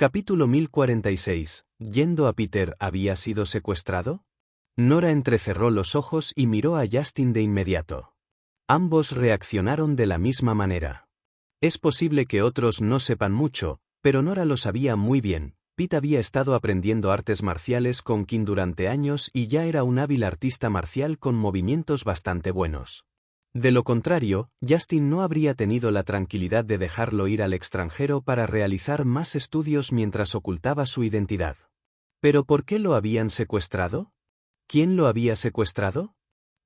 Capítulo 1046. ¿Yendo a Peter había sido secuestrado? Nora entrecerró los ojos y miró a Justin de inmediato. Ambos reaccionaron de la misma manera. Es posible que otros no sepan mucho, pero Nora lo sabía muy bien. Pete había estado aprendiendo artes marciales con Kim durante años y ya era un hábil artista marcial con movimientos bastante buenos. De lo contrario, Justin no habría tenido la tranquilidad de dejarlo ir al extranjero para realizar más estudios mientras ocultaba su identidad. ¿Pero por qué lo habían secuestrado? ¿Quién lo había secuestrado?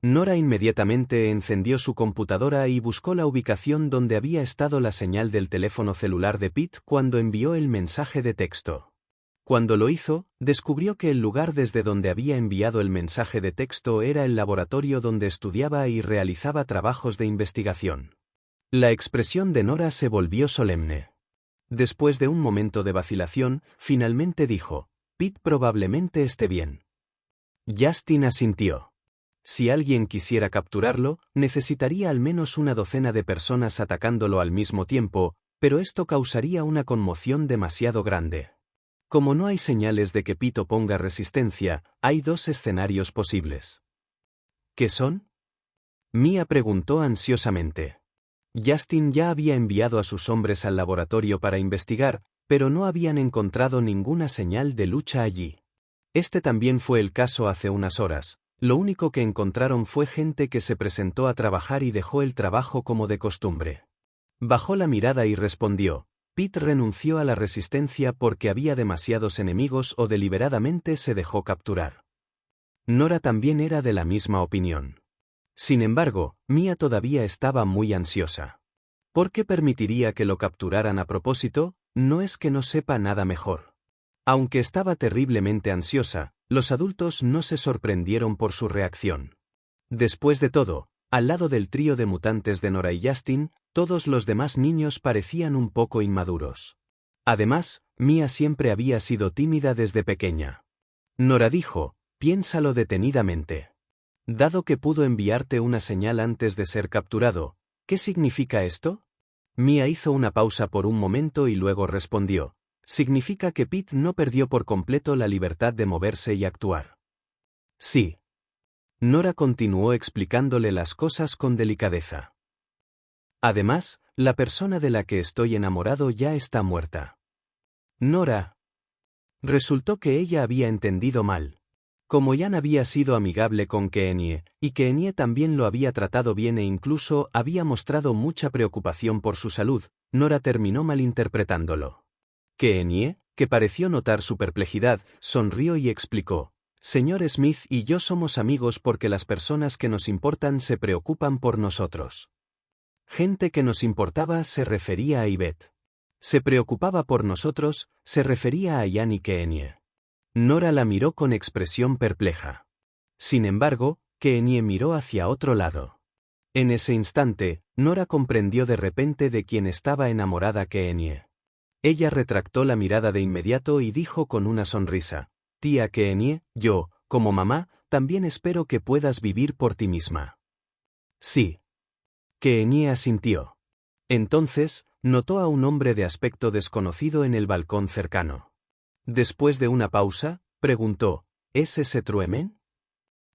Nora inmediatamente encendió su computadora y buscó la ubicación donde había estado la señal del teléfono celular de Pete cuando envió el mensaje de texto. Cuando lo hizo, descubrió que el lugar desde donde había enviado el mensaje de texto era el laboratorio donde estudiaba y realizaba trabajos de investigación. La expresión de Nora se volvió solemne. Después de un momento de vacilación, finalmente dijo: Pete probablemente esté bien. Justin asintió. Si alguien quisiera capturarlo, necesitaría al menos una docena de personas atacándolo al mismo tiempo, pero esto causaría una conmoción demasiado grande. Como no hay señales de que Pete oponga resistencia, hay dos escenarios posibles. ¿Qué son? Mia preguntó ansiosamente. Justin ya había enviado a sus hombres al laboratorio para investigar, pero no habían encontrado ninguna señal de lucha allí. Este también fue el caso hace unas horas. Lo único que encontraron fue gente que se presentó a trabajar y dejó el trabajo como de costumbre. Bajó la mirada y respondió: Pete renunció a la resistencia porque había demasiados enemigos o deliberadamente se dejó capturar. Nora también era de la misma opinión. Sin embargo, Mia todavía estaba muy ansiosa. ¿Por qué permitiría que lo capturaran a propósito? No es que no sepa nada mejor. Aunque estaba terriblemente ansiosa, los adultos no se sorprendieron por su reacción. Después de todo, al lado del trío de mutantes de Nora y Justin, todos los demás niños parecían un poco inmaduros. Además, Mia siempre había sido tímida desde pequeña. Nora dijo: piénsalo detenidamente. Dado que pudo enviarte una señal antes de ser capturado, ¿qué significa esto? Mia hizo una pausa por un momento y luego respondió: significa que Pete no perdió por completo la libertad de moverse y actuar. Sí. Nora continuó explicándole las cosas con delicadeza. Además, la persona de la que estoy enamorado ya está muerta. Nora. Resultó que ella había entendido mal. Como Jan había sido amigable con Keenie, y Keenie también lo había tratado bien e incluso había mostrado mucha preocupación por su salud, Nora terminó malinterpretándolo. Keenie, que pareció notar su perplejidad, sonrió y explicó: Señor Smith y yo somos amigos porque las personas que nos importan se preocupan por nosotros. Gente que nos importaba se refería a Yvette. Se preocupaba por nosotros, se refería a Jan y Keenie. Nora la miró con expresión perpleja. Sin embargo, Keenie miró hacia otro lado. En ese instante, Nora comprendió de repente de quién estaba enamorada Keenie. Ella retractó la mirada de inmediato y dijo con una sonrisa: Tía Keenie, yo, como mamá, también espero que puedas vivir por ti misma. Sí. Keenie asintió. Entonces, notó a un hombre de aspecto desconocido en el balcón cercano. Después de una pausa, preguntó: ¿Es ese Trueman?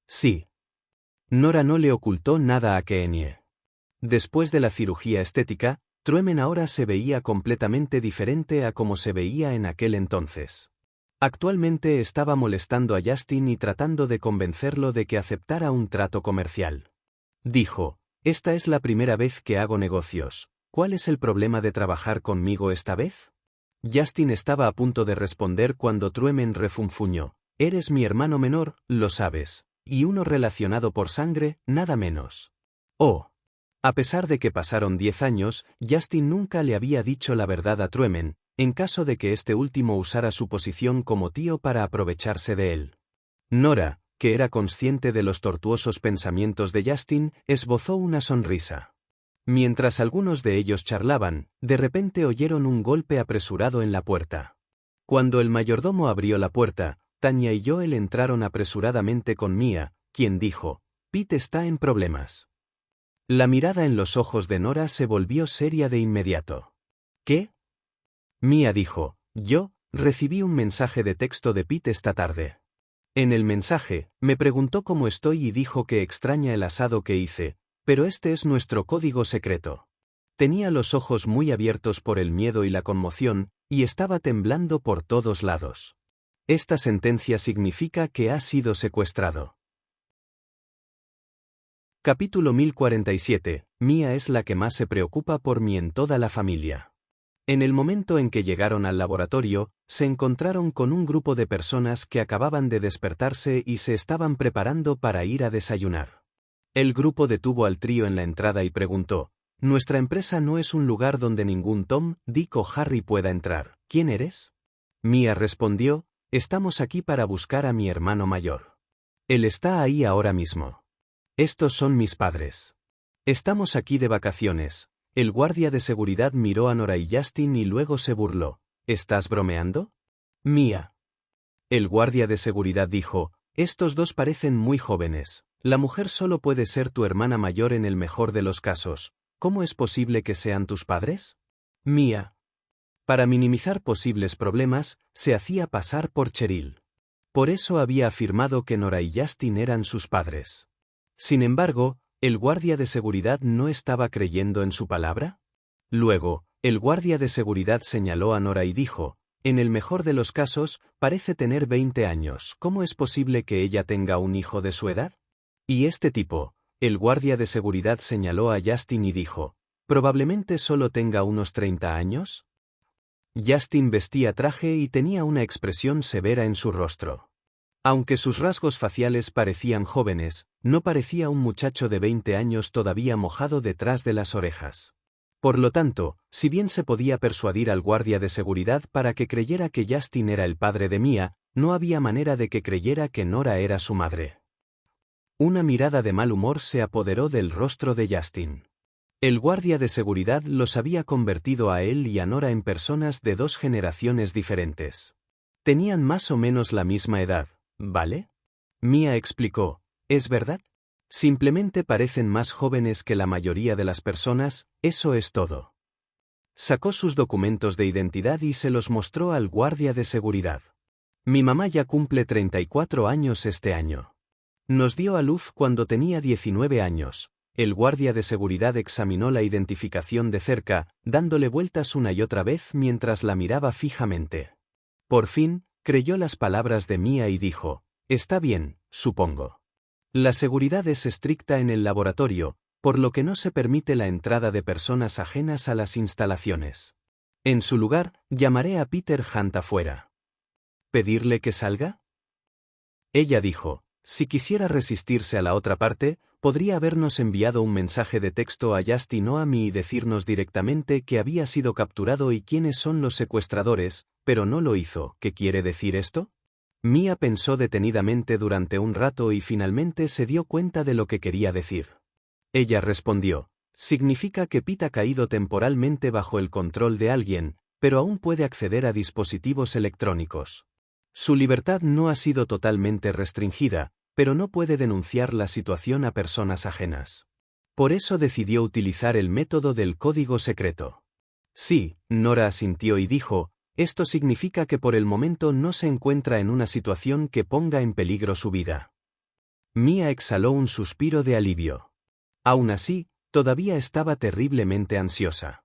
Sí. Nora no le ocultó nada a Keenie. Después de la cirugía estética, Trueman ahora se veía completamente diferente a como se veía en aquel entonces. Actualmente estaba molestando a Justin y tratando de convencerlo de que aceptara un trato comercial. Dijo: esta es la primera vez que hago negocios. ¿Cuál es el problema de trabajar conmigo esta vez? Justin estaba a punto de responder cuando Trueman refunfuñó: eres mi hermano menor, lo sabes, y uno relacionado por sangre, nada menos. Oh. A pesar de que pasaron 10 años, Justin nunca le había dicho la verdad a Trueman, en caso de que este último usara su posición como tío para aprovecharse de él. Nora, que era consciente de los tortuosos pensamientos de Justin, esbozó una sonrisa. Mientras algunos de ellos charlaban, de repente oyeron un golpe apresurado en la puerta. Cuando el mayordomo abrió la puerta, Tanya y Joel entraron apresuradamente con Mia, quien dijo: Pete está en problemas. La mirada en los ojos de Nora se volvió seria de inmediato. ¿Qué? Mia dijo: yo, Recibí un mensaje de texto de Pete esta tarde. En el mensaje, me preguntó cómo estoy y dijo que extraña el asado que hice, pero este es nuestro código secreto. Tenía los ojos muy abiertos por el miedo y la conmoción, y estaba temblando por todos lados. Esta sentencia significa que ha sido secuestrado. Capítulo 1047. Mia es la que más se preocupa por mí en toda la familia. En el momento en que llegaron al laboratorio, se encontraron con un grupo de personas que acababan de despertarse y se estaban preparando para ir a desayunar. El grupo detuvo al trío en la entrada y preguntó: «Nuestra empresa no es un lugar donde ningún Tom, Dick o Harry pueda entrar. ¿Quién eres?» Mia respondió: «Estamos aquí para buscar a mi hermano mayor. Él está ahí ahora mismo. Estos son mis padres. Estamos aquí de vacaciones». El guardia de seguridad miró a Nora y Justin y luego se burló. «¿Estás bromeando?» «Mia». El guardia de seguridad dijo: «Estos dos parecen muy jóvenes. La mujer solo puede ser tu hermana mayor en el mejor de los casos. ¿Cómo es posible que sean tus padres?» «Mia». Para minimizar posibles problemas, se hacía pasar por Cheryl. Por eso había afirmado que Nora y Justin eran sus padres. Sin embargo, ¿el guardia de seguridad no estaba creyendo en su palabra? Luego, el guardia de seguridad señaló a Nora y dijo: «En el mejor de los casos, parece tener 20 años. ¿Cómo es posible que ella tenga un hijo de su edad?» «Y este tipo», el guardia de seguridad señaló a Justin y dijo: «probablemente solo tenga unos 30 años». Justin vestía traje y tenía una expresión severa en su rostro. Aunque sus rasgos faciales parecían jóvenes, no parecía un muchacho de 20 años todavía mojado detrás de las orejas. Por lo tanto, si bien se podía persuadir al guardia de seguridad para que creyera que Justin era el padre de Mia, no había manera de que creyera que Nora era su madre. Una mirada de mal humor se apoderó del rostro de Justin. El guardia de seguridad los había convertido a él y a Nora en personas de dos generaciones diferentes. Tenían más o menos la misma edad, ¿vale? Mia explicó: «¿Es verdad? Simplemente parecen más jóvenes que la mayoría de las personas, eso es todo». Sacó sus documentos de identidad y se los mostró al guardia de seguridad. «Mi mamá ya cumple 34 años este año. Nos dio a luz cuando tenía 19 años». El guardia de seguridad examinó la identificación de cerca, dándole vueltas una y otra vez mientras la miraba fijamente. Por fin, creyó las palabras de Mia y dijo: «Está bien, supongo. La seguridad es estricta en el laboratorio, por lo que no se permite la entrada de personas ajenas a las instalaciones. En su lugar, llamaré a Peter Hunt afuera». ¿Pedirle que salga? Ella dijo: «Si quisiera resistirse a la otra parte, podría habernos enviado un mensaje de texto a Justin o a mí y decirnos directamente que había sido capturado y quiénes son los secuestradores, pero no lo hizo». ¿Qué quiere decir esto? Mia pensó detenidamente durante un rato y finalmente se dio cuenta de lo que quería decir. Ella respondió: «Significa que Pete ha caído temporalmente bajo el control de alguien, pero aún puede acceder a dispositivos electrónicos. Su libertad no ha sido totalmente restringida, pero no puede denunciar la situación a personas ajenas. Por eso decidió utilizar el método del código secreto». «Sí», Nora asintió y dijo: «esto significa que por el momento no se encuentra en una situación que ponga en peligro su vida». Mia exhaló un suspiro de alivio. Aún así, todavía estaba terriblemente ansiosa.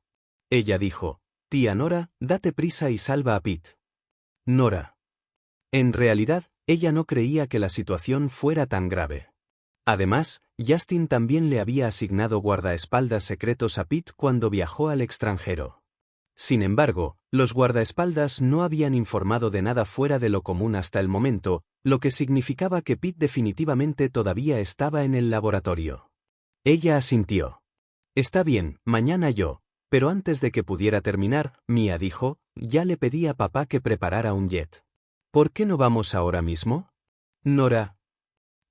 Ella dijo: «Tía Nora, date prisa y salva a Pete». Nora. En realidad, ella no creía que la situación fuera tan grave. Además, Justin también le había asignado guardaespaldas secretos a Pete cuando viajó al extranjero. Sin embargo, los guardaespaldas no habían informado de nada fuera de lo común hasta el momento, lo que significaba que Pete definitivamente todavía estaba en el laboratorio. Ella asintió. «Está bien, mañana yo». Pero antes de que pudiera terminar, Mia dijo: «Ya le pedí a papá que preparara un jet. ¿Por qué no vamos ahora mismo?» Nora.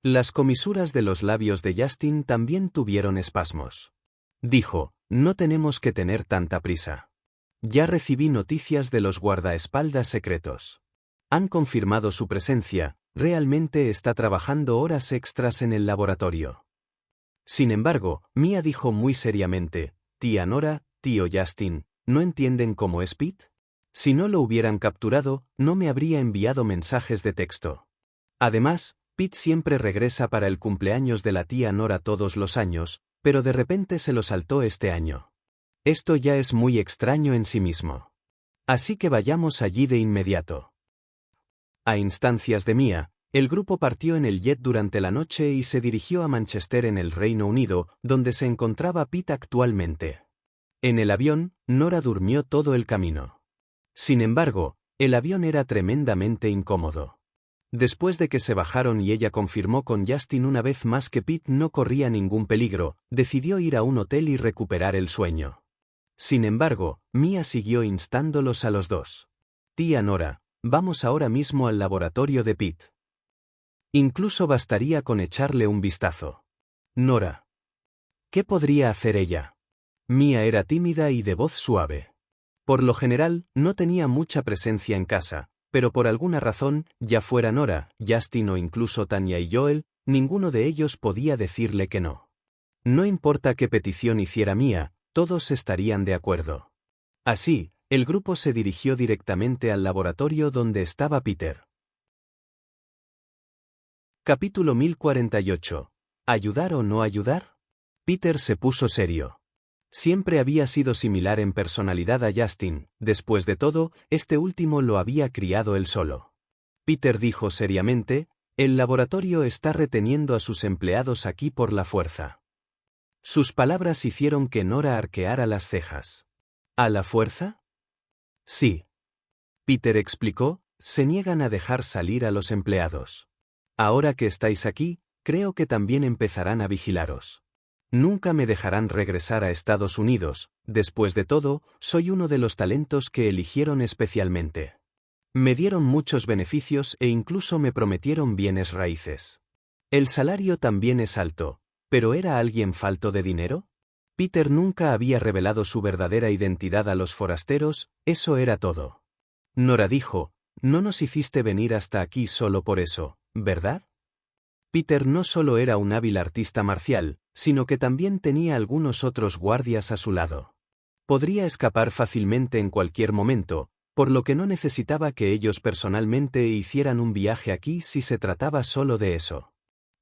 Las comisuras de los labios de Justin también tuvieron espasmos. Dijo: «No tenemos que tener tanta prisa. Ya recibí noticias de los guardaespaldas secretos. Han confirmado su presencia, realmente está trabajando horas extras en el laboratorio». Sin embargo, Mia dijo muy seriamente: «Tía Nora, tío Justin, ¿no entienden cómo es Pete? Si no lo hubieran capturado, no me habría enviado mensajes de texto. Además, Pete siempre regresa para el cumpleaños de la tía Nora todos los años, pero de repente se lo saltó este año. Esto ya es muy extraño en sí mismo. Así que vayamos allí de inmediato. A instancias de Mia, el grupo partió en el jet durante la noche y se dirigió a Manchester en el Reino Unido, donde se encontraba Pete actualmente. En el avión, Nora durmió todo el camino. Sin embargo, el avión era tremendamente incómodo. Después de que se bajaron y ella confirmó con Justin una vez más que Pete no corría ningún peligro, decidió ir a un hotel y recuperar el sueño. Sin embargo, Mia siguió instándolos a los dos. Tía Nora, vamos ahora mismo al laboratorio de Pete. Incluso bastaría con echarle un vistazo. Nora. ¿Qué podría hacer ella? Mia era tímida y de voz suave. Por lo general, no tenía mucha presencia en casa, pero por alguna razón, ya fuera Nora, Justin o incluso Tanya y Joel, ninguno de ellos podía decirle que no. No importa qué petición hiciera Mia, todos estarían de acuerdo. Así, el grupo se dirigió directamente al laboratorio donde estaba Peter. Capítulo 1048. ¿Ayudar o no ayudar? Peter se puso serio. Siempre había sido similar en personalidad a Justin, después de todo, este último lo había criado él solo. Peter dijo seriamente, el laboratorio está reteniendo a sus empleados aquí por la fuerza. Sus palabras hicieron que Nora arqueara las cejas. ¿A la fuerza? Sí. Peter explicó, se niegan a dejar salir a los empleados. Ahora que estáis aquí, creo que también empezarán a vigilaros. Nunca me dejarán regresar a Estados Unidos, después de todo, soy uno de los talentos que eligieron especialmente. Me dieron muchos beneficios e incluso me prometieron bienes raíces. El salario también es alto, ¿pero era alguien falto de dinero? Peter nunca había revelado su verdadera identidad a los forasteros, eso era todo. Nora dijo, no nos hiciste venir hasta aquí solo por eso, ¿verdad? Peter no solo era un hábil artista marcial, sino que también tenía algunos otros guardias a su lado. Podría escapar fácilmente en cualquier momento, por lo que no necesitaba que ellos personalmente hicieran un viaje aquí si se trataba solo de eso.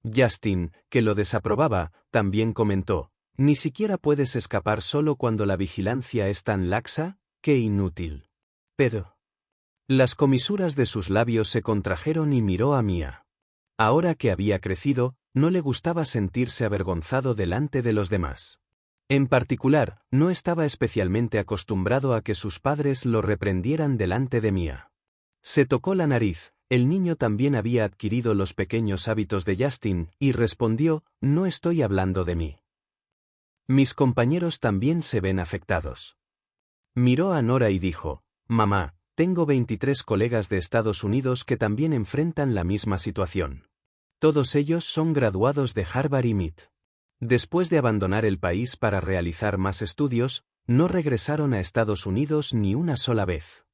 Justin, que lo desaprobaba, también comentó, ni siquiera puedes escapar solo cuando la vigilancia es tan laxa, qué inútil. Pero. Las comisuras de sus labios se contrajeron y miró a Mia. Ahora que había crecido, no le gustaba sentirse avergonzado delante de los demás. En particular, no estaba especialmente acostumbrado a que sus padres lo reprendieran delante de Mia. Se tocó la nariz, el niño también había adquirido los pequeños hábitos de Justin, y respondió, no estoy hablando de mí. Mis compañeros también se ven afectados. Miró a Nora y dijo, mamá, tengo 23 colegas de Estados Unidos que también enfrentan la misma situación. Todos ellos son graduados de Harvard y MIT. Después de abandonar el país para realizar más estudios, no regresaron a Estados Unidos ni una sola vez.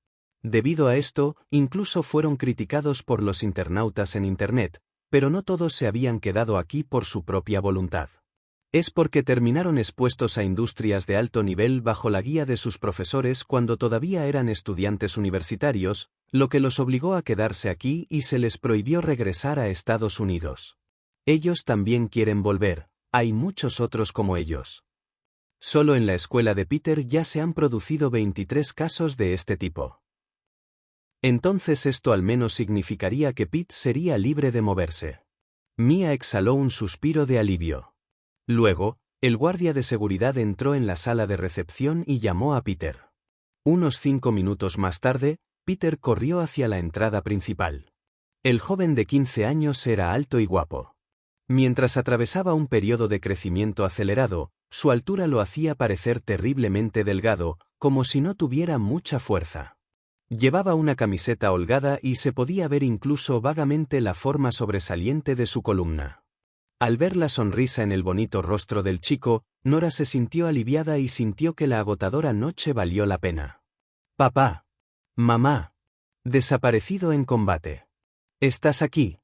Debido a esto, incluso fueron criticados por los internautas en Internet, pero no todos se habían quedado aquí por su propia voluntad. Es porque terminaron expuestos a industrias de alto nivel bajo la guía de sus profesores cuando todavía eran estudiantes universitarios, lo que los obligó a quedarse aquí y se les prohibió regresar a Estados Unidos. Ellos también quieren volver, hay muchos otros como ellos. Solo en la escuela de Peter ya se han producido 23 casos de este tipo. Entonces esto al menos significaría que Pete sería libre de moverse. Mia exhaló un suspiro de alivio. Luego, el guardia de seguridad entró en la sala de recepción y llamó a Peter. Unos 5 minutos más tarde, Peter corrió hacia la entrada principal. El joven de 15 años era alto y guapo. Mientras atravesaba un periodo de crecimiento acelerado, su altura lo hacía parecer terriblemente delgado, como si no tuviera mucha fuerza. Llevaba una camiseta holgada y se podía ver incluso vagamente la forma sobresaliente de su columna. Al ver la sonrisa en el bonito rostro del chico, Nora se sintió aliviada y sintió que la agotadora noche valió la pena. Papá. Mamá. Desaparecido en combate. ¿Estás aquí?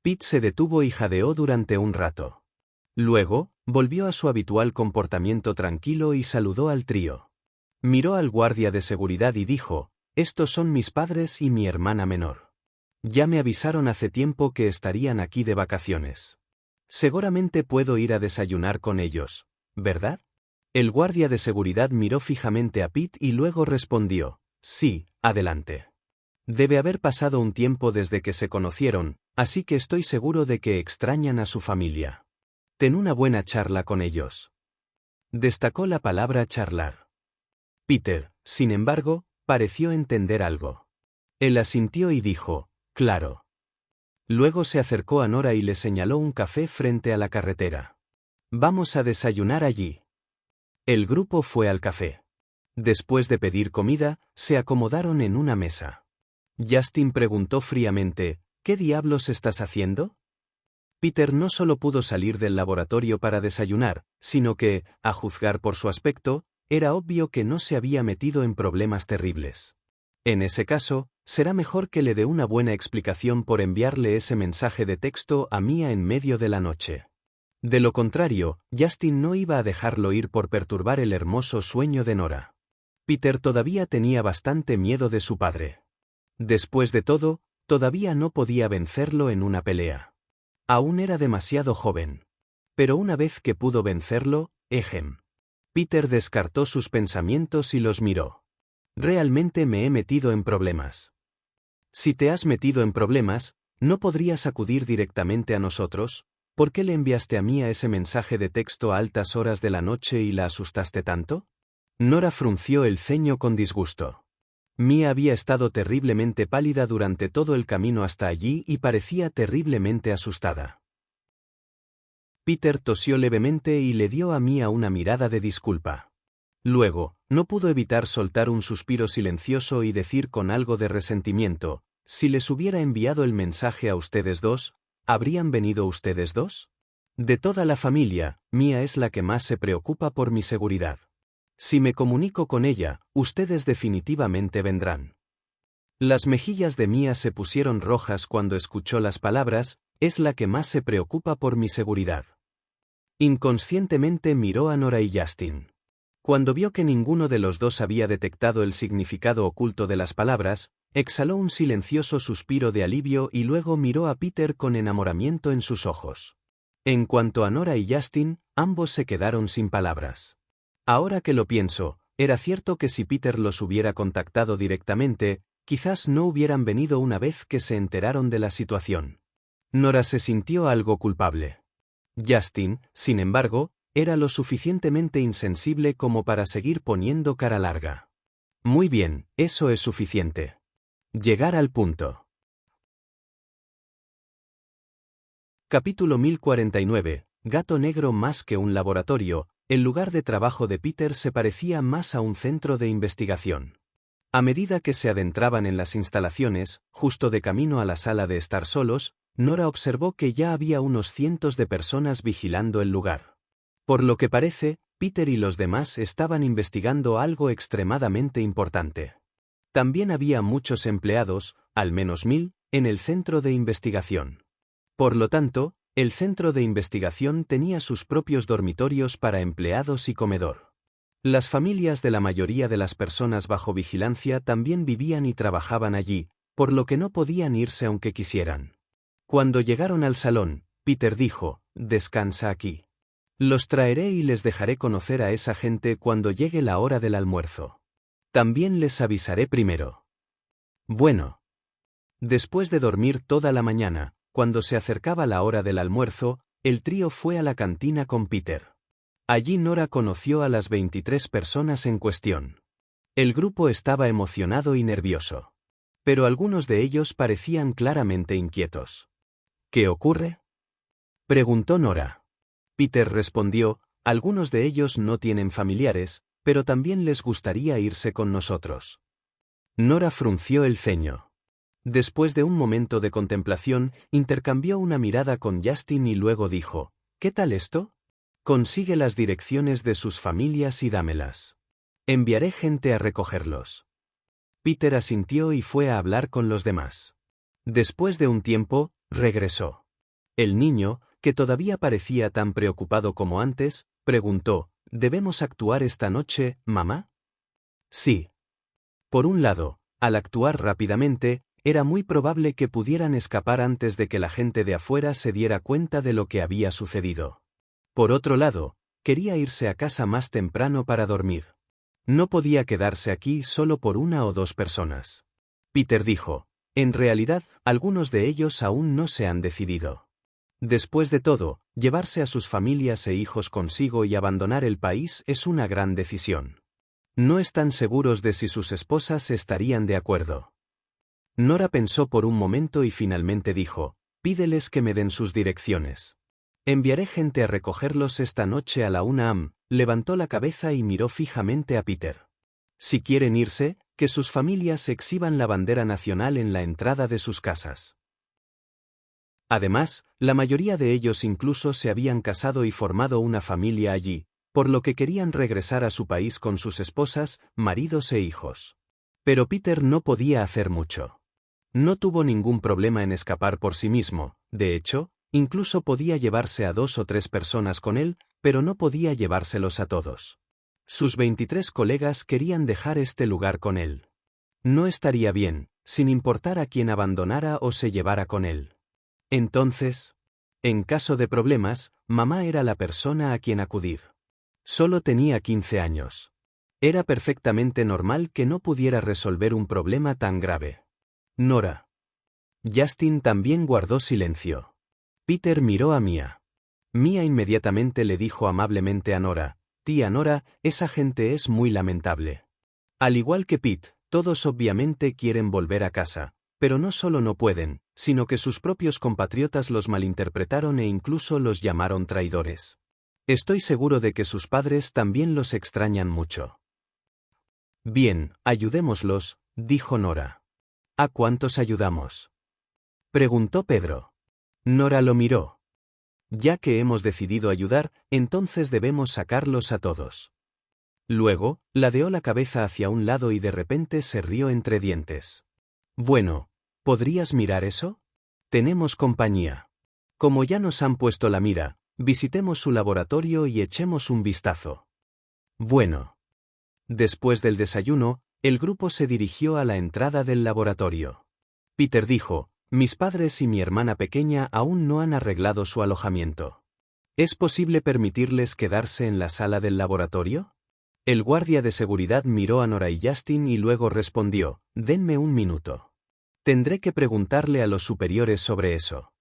Pete se detuvo y jadeó durante un rato. Luego, volvió a su habitual comportamiento tranquilo y saludó al trío. Miró al guardia de seguridad y dijo, Estos son mis padres y mi hermana menor. Ya me avisaron hace tiempo que estarían aquí de vacaciones. Seguramente puedo ir a desayunar con ellos, ¿verdad? El guardia de seguridad miró fijamente a Pete y luego respondió, sí, adelante. Debe haber pasado un tiempo desde que se conocieron, así que estoy seguro de que extrañan a su familia. Ten una buena charla con ellos. Destacó la palabra charlar. Peter, sin embargo, pareció entender algo. Él asintió y dijo, claro. Luego se acercó a Nora y le señaló un café frente a la carretera. Vamos a desayunar allí. El grupo fue al café. Después de pedir comida, se acomodaron en una mesa. Justin preguntó fríamente, ¿qué diablos estás haciendo? Peter no solo pudo salir del laboratorio para desayunar, sino que, a juzgar por su aspecto, era obvio que no se había metido en problemas terribles. En ese caso, será mejor que le dé una buena explicación por enviarle ese mensaje de texto a Mia en medio de la noche. De lo contrario, Justin no iba a dejarlo ir por perturbar el hermoso sueño de Nora. Peter todavía tenía bastante miedo de su padre. Después de todo, todavía no podía vencerlo en una pelea. Aún era demasiado joven. Pero una vez que pudo vencerlo, ejem. Peter descartó sus pensamientos y los miró. Realmente me he metido en problemas. Si te has metido en problemas, ¿no podrías acudir directamente a nosotros? ¿Por qué le enviaste a Mia ese mensaje de texto a altas horas de la noche y la asustaste tanto? Nora frunció el ceño con disgusto. Mia había estado terriblemente pálida durante todo el camino hasta allí y parecía terriblemente asustada. Peter tosió levemente y le dio a Mia una mirada de disculpa. Luego, no pudo evitar soltar un suspiro silencioso y decir con algo de resentimiento, si les hubiera enviado el mensaje a ustedes dos, ¿habrían venido ustedes dos? De toda la familia, Mia es la que más se preocupa por mi seguridad. Si me comunico con ella, ustedes definitivamente vendrán. Las mejillas de Mia se pusieron rojas cuando escuchó las palabras, es la que más se preocupa por mi seguridad. Inconscientemente miró a Nora y Justin. Cuando vio que ninguno de los dos había detectado el significado oculto de las palabras, exhaló un silencioso suspiro de alivio y luego miró a Peter con enamoramiento en sus ojos. En cuanto a Nora y Justin, ambos se quedaron sin palabras. Ahora que lo pienso, era cierto que si Peter los hubiera contactado directamente, quizás no hubieran venido una vez que se enteraron de la situación. Nora se sintió algo culpable. Justin, sin embargo, era lo suficientemente insensible como para seguir poniendo cara larga. Muy bien, eso es suficiente. Llegar al punto. Capítulo 1049. Gato negro más que un laboratorio. El lugar de trabajo de Peter se parecía más a un centro de investigación. A medida que se adentraban en las instalaciones, justo de camino a la sala de estar solos, Nora observó que ya había unos cientos de personas vigilando el lugar. Por lo que parece, Peter y los demás estaban investigando algo extremadamente importante. También había muchos empleados, al menos 1000, en el centro de investigación. Por lo tanto, el centro de investigación tenía sus propios dormitorios para empleados y comedor. Las familias de la mayoría de las personas bajo vigilancia también vivían y trabajaban allí, por lo que no podían irse aunque quisieran. Cuando llegaron al salón, Peter dijo, «Descansa aquí. Los traeré y les dejaré conocer a esa gente cuando llegue la hora del almuerzo. También les avisaré primero». Bueno. Después de dormir toda la mañana, cuando se acercaba la hora del almuerzo, el trío fue a la cantina con Peter. Allí Nora conoció a las 23 personas en cuestión. El grupo estaba emocionado y nervioso. Pero algunos de ellos parecían claramente inquietos. ¿Qué ocurre?, preguntó Nora. Peter respondió, algunos de ellos no tienen familiares, pero también les gustaría irse con nosotros. Nora frunció el ceño. Después de un momento de contemplación, intercambió una mirada con Justin y luego dijo, ¿qué tal esto? Consigue las direcciones de sus familias y dámelas. Enviaré gente a recogerlos. Peter asintió y fue a hablar con los demás. Después de un tiempo, regresó. El niño, que todavía parecía tan preocupado como antes, preguntó, ¿debemos actuar esta noche, mamá? Sí. Por un lado, Al actuar rápidamente, era muy probable que pudieran escapar antes de que la gente de afuera se diera cuenta de lo que había sucedido. Por otro lado, quería irse a casa más temprano para dormir. No podía quedarse aquí solo por 1 o 2 personas. Peter dijo, en realidad, algunos de ellos aún no se han decidido. Después de todo, llevarse a sus familias e hijos consigo y abandonar el país es una gran decisión. No están seguros de si sus esposas estarían de acuerdo. Nora pensó por un momento y finalmente dijo, pídeles que me den sus direcciones. Enviaré gente a recogerlos esta noche a la 1 am. Levantó la cabeza y miró fijamente a Peter. Si quieren irse, que sus familias exhiban la bandera nacional en la entrada de sus casas. Además, la mayoría de ellos incluso se habían casado y formado una familia allí, por lo que querían regresar a su país con sus esposas, maridos e hijos. Pero Peter no podía hacer mucho. No tuvo ningún problema en escapar por sí mismo, de hecho, incluso podía llevarse a 2 o 3 personas con él, pero no podía llevárselos a todos. Sus 23 colegas querían dejar este lugar con él. No estaría bien, sin importar a quién abandonara o se llevara con él. Entonces, en caso de problemas, mamá era la persona a quien acudir. Solo tenía 15 años. Era perfectamente normal que no pudiera resolver un problema tan grave. Nora. Justin también guardó silencio. Peter miró a Mia. Mia inmediatamente le dijo amablemente a Nora, tía Nora, esa gente es muy lamentable. Al igual que Pete, todos obviamente quieren volver a casa, pero no solo no pueden, sino que sus propios compatriotas los malinterpretaron e incluso los llamaron traidores. Estoy seguro de que sus padres también los extrañan mucho. Bien, ayudémoslos, dijo Nora. ¿A cuántos ayudamos? Preguntó Pedro. Nora lo miró. Ya que hemos decidido ayudar, entonces debemos sacarlos a todos. Luego, ladeó la cabeza hacia un lado y de repente se rió entre dientes. Bueno, ¿podrías mirar eso? Tenemos compañía. Como ya nos han puesto la mira, visitemos su laboratorio y echemos un vistazo. Bueno. Después del desayuno, el grupo se dirigió a la entrada del laboratorio. Peter dijo, mis padres y mi hermana pequeña aún no han arreglado su alojamiento. ¿Es posible permitirles quedarse en la sala del laboratorio? El guardia de seguridad miró a Nora y Justin y luego respondió, denme un minuto. Tendré que preguntarle a los superiores sobre eso.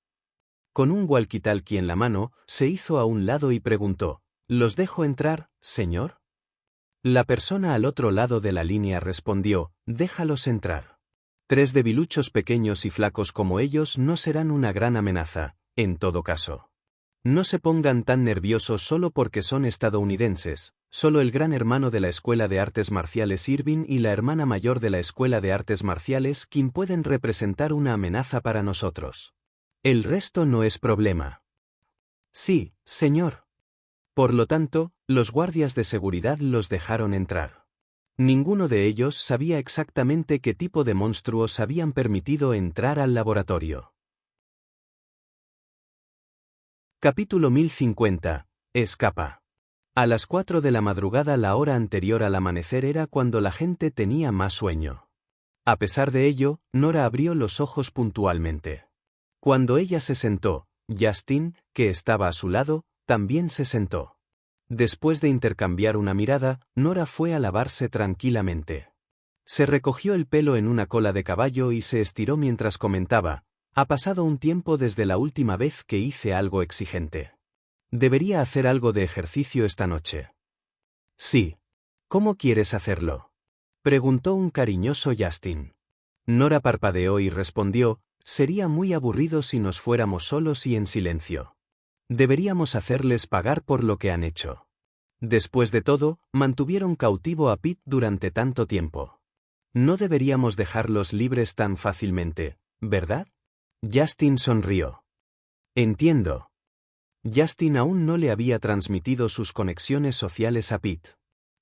Con un walkie-talkie en la mano, se hizo a un lado y preguntó, ¿los dejo entrar, señor? La persona al otro lado de la línea respondió, déjalos entrar. 3 debiluchos pequeños y flacos como ellos no serán una gran amenaza, en todo caso. No se pongan tan nerviosos solo porque son estadounidenses, solo el gran hermano de la Escuela de Artes Marciales Irving y la hermana mayor de la Escuela de Artes Marciales Kim pueden representar una amenaza para nosotros. El resto no es problema. Sí, señor. Por lo tanto, los guardias de seguridad los dejaron entrar. Ninguno de ellos sabía exactamente qué tipo de monstruos habían permitido entrar al laboratorio. Capítulo 1050. Escapa. A las 4 de la madrugada, la hora anterior al amanecer, era cuando la gente tenía más sueño. A pesar de ello, Nora abrió los ojos puntualmente. Cuando ella se sentó, Justin, que estaba a su lado, también se sentó. Después de intercambiar una mirada, Nora fue a lavarse tranquilamente. Se recogió el pelo en una cola de caballo y se estiró mientras comentaba, ha pasado un tiempo desde la última vez que hice algo exigente. Debería hacer algo de ejercicio esta noche. Sí. ¿Cómo quieres hacerlo? Preguntó un cariñoso Justin. Nora parpadeó y respondió, sería muy aburrido si nos fuéramos solos y en silencio. Deberíamos hacerles pagar por lo que han hecho. Después de todo, mantuvieron cautivo a Pete durante tanto tiempo. No deberíamos dejarlos libres tan fácilmente, ¿verdad? Justin sonrió. Entiendo. Justin aún no le había transmitido sus conexiones sociales a Pete.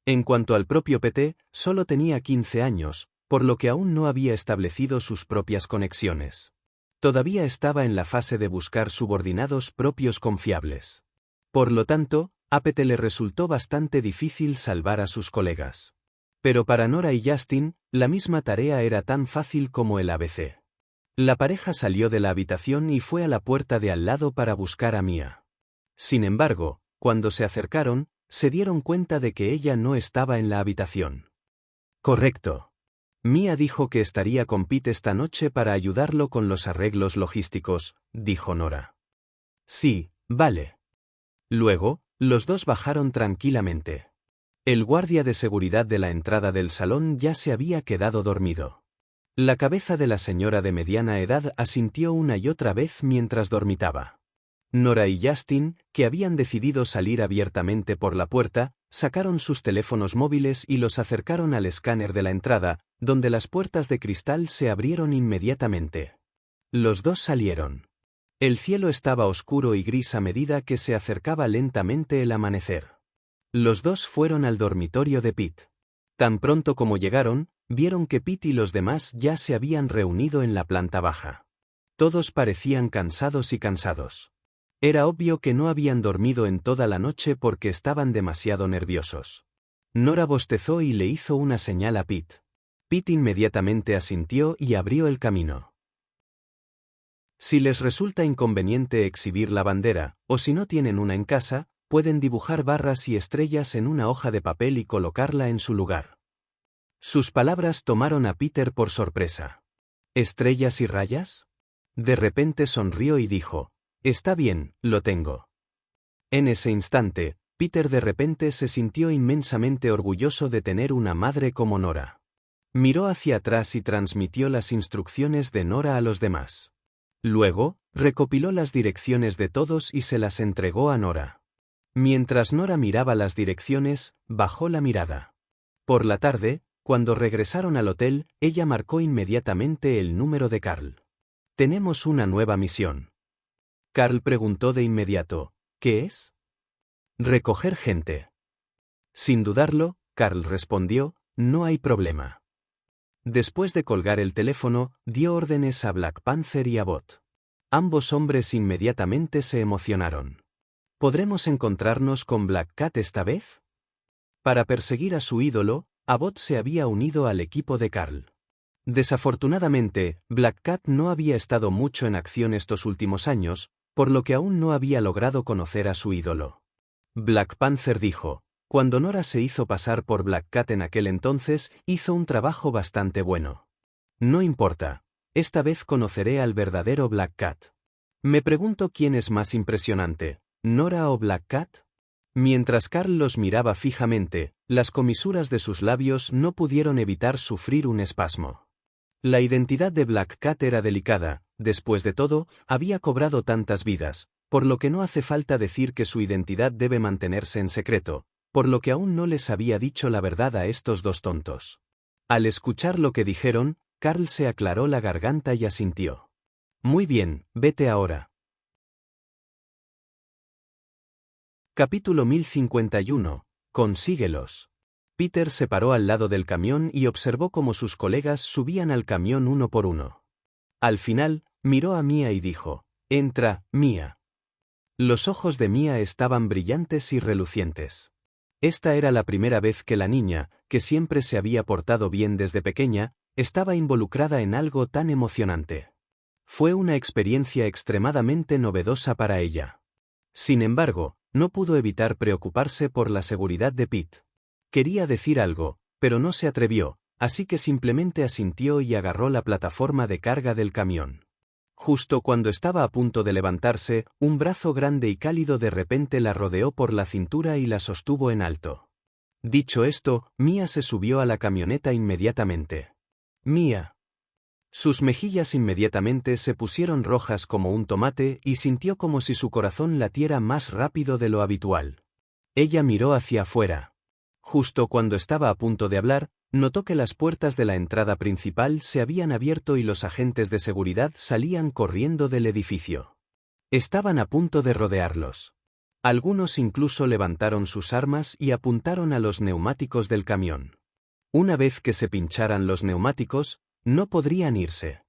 En cuanto al propio Pete, solo tenía 15 años, por lo que aún no había establecido sus propias conexiones. Todavía estaba en la fase de buscar subordinados propios confiables. Por lo tanto, a Pete le resultó bastante difícil salvar a sus colegas. Pero para Nora y Justin, la misma tarea era tan fácil como el ABC. La pareja salió de la habitación y fue a la puerta de al lado para buscar a Mia. Sin embargo, cuando se acercaron, se dieron cuenta de que ella no estaba en la habitación. Correcto. Mia dijo que estaría con Pete esta noche para ayudarlo con los arreglos logísticos, dijo Nora. Sí, vale. Luego, los dos bajaron tranquilamente. El guardia de seguridad de la entrada del salón ya se había quedado dormido. La cabeza de la señora de mediana edad asintió una y otra vez mientras dormitaba. Nora y Justin, que habían decidido salir abiertamente por la puerta, sacaron sus teléfonos móviles y los acercaron al escáner de la entrada, donde las puertas de cristal se abrieron inmediatamente. Los dos salieron. El cielo estaba oscuro y gris a medida que se acercaba lentamente el amanecer. Los dos fueron al dormitorio de Pete. Tan pronto como llegaron, vieron que Pete y los demás ya se habían reunido en la planta baja. Todos parecían cansados y cansados. Era obvio que no habían dormido en toda la noche porque estaban demasiado nerviosos. Nora bostezó y le hizo una señal a Pete. Pete inmediatamente asintió y abrió el camino. Si les resulta inconveniente exhibir la bandera, o si no tienen una en casa, pueden dibujar barras y estrellas en una hoja de papel y colocarla en su lugar. Sus palabras tomaron a Peter por sorpresa. ¿Estrellas y rayas? De repente sonrió y dijo, «Está bien, lo tengo». En ese instante, Peter de repente se sintió inmensamente orgulloso de tener una madre como Nora. Miró hacia atrás y transmitió las instrucciones de Nora a los demás. Luego, recopiló las direcciones de todos y se las entregó a Nora. Mientras Nora miraba las direcciones, bajó la mirada. Por la tarde, cuando regresaron al hotel, ella marcó inmediatamente el número de Carl. «Tenemos una nueva misión». Carl preguntó de inmediato, «¿Qué es?» «Recoger gente». Sin dudarlo, Carl respondió, «No hay problema». Después de colgar el teléfono, dio órdenes a Black Panther y a Bot. Ambos hombres inmediatamente se emocionaron. ¿Podremos encontrarnos con Black Cat esta vez? Para perseguir a su ídolo, Abbott se había unido al equipo de Carl. Desafortunadamente, Black Cat no había estado mucho en acción estos últimos años, por lo que aún no había logrado conocer a su ídolo. Black Panther dijo, cuando Nora se hizo pasar por Black Cat en aquel entonces, hizo un trabajo bastante bueno. No importa, esta vez conoceré al verdadero Black Cat. Me pregunto quién es más impresionante, ¿Nora o Black Cat? Mientras Carl los miraba fijamente, las comisuras de sus labios no pudieron evitar sufrir un espasmo. La identidad de Black Cat era delicada, después de todo, había cobrado tantas vidas, por lo que no hace falta decir que su identidad debe mantenerse en secreto, por lo que aún no les había dicho la verdad a estos dos tontos. Al escuchar lo que dijeron, Carl se aclaró la garganta y asintió. Muy bien, vete ahora. Capítulo 1051. Consíguelos. Peter se paró al lado del camión y observó cómo sus colegas subían al camión uno por uno. Al final, miró a Mia y dijo, «Entra, Mia». Los ojos de Mia estaban brillantes y relucientes. Esta era la primera vez que la niña, que siempre se había portado bien desde pequeña, estaba involucrada en algo tan emocionante. Fue una experiencia extremadamente novedosa para ella. Sin embargo, no pudo evitar preocuparse por la seguridad de Pete. Quería decir algo, pero no se atrevió, así que simplemente asintió y agarró la plataforma de carga del camión. Justo cuando estaba a punto de levantarse, un brazo grande y cálido de repente la rodeó por la cintura y la sostuvo en alto. Dicho esto, Mia se subió a la camioneta inmediatamente. «Mia». Sus mejillas inmediatamente se pusieron rojas como un tomate y sintió como si su corazón latiera más rápido de lo habitual. Ella miró hacia afuera. Justo cuando estaba a punto de hablar, notó que las puertas de la entrada principal se habían abierto y los agentes de seguridad salían corriendo del edificio. Estaban a punto de rodearlos. Algunos incluso levantaron sus armas y apuntaron a los neumáticos del camión. Una vez que se pincharan los neumáticos, no podrían irse.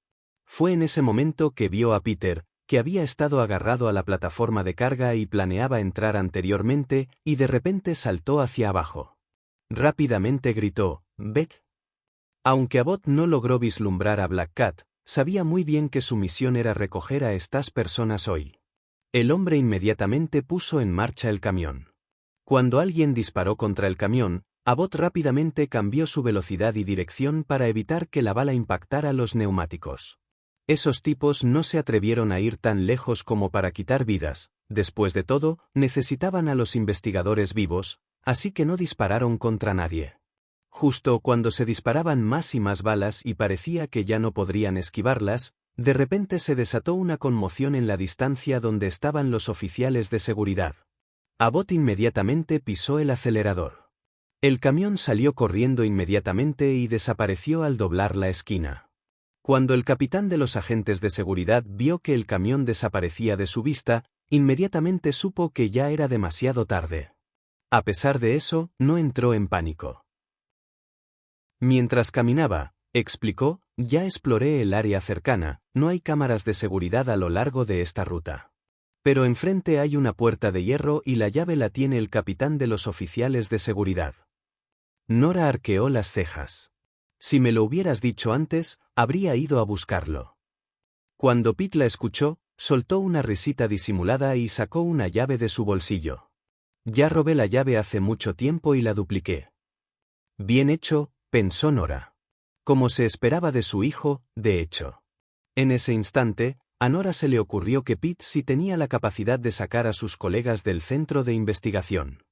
Fue en ese momento que vio a Peter, que había estado agarrado a la plataforma de carga y planeaba entrar anteriormente, y de repente saltó hacia abajo. Rápidamente gritó, Beck. Aunque Abbott no logró vislumbrar a Black Cat, sabía muy bien que su misión era recoger a estas personas hoy. El hombre inmediatamente puso en marcha el camión. Cuando alguien disparó contra el camión, Abbott rápidamente cambió su velocidad y dirección para evitar que la bala impactara los neumáticos. Esos tipos no se atrevieron a ir tan lejos como para quitar vidas, después de todo, necesitaban a los investigadores vivos, así que no dispararon contra nadie. Justo cuando se disparaban más y más balas y parecía que ya no podrían esquivarlas, de repente se desató una conmoción en la distancia donde estaban los oficiales de seguridad. Abbott inmediatamente pisó el acelerador. El camión salió corriendo inmediatamente y desapareció al doblar la esquina. Cuando el capitán de los agentes de seguridad vio que el camión desaparecía de su vista, inmediatamente supo que ya era demasiado tarde. A pesar de eso, no entró en pánico. Mientras caminaba, explicó, ya exploré el área cercana, no hay cámaras de seguridad a lo largo de esta ruta. Pero enfrente hay una puerta de hierro y la llave la tiene el capitán de los oficiales de seguridad. Nora arqueó las cejas. Si me lo hubieras dicho antes, habría ido a buscarlo. Cuando Pete la escuchó, soltó una risita disimulada y sacó una llave de su bolsillo. Ya robé la llave hace mucho tiempo y la dupliqué. Bien hecho, pensó Nora. Como se esperaba de su hijo, de hecho. En ese instante, a Nora se le ocurrió que Pete sí tenía la capacidad de sacar a sus colegas del centro de investigación.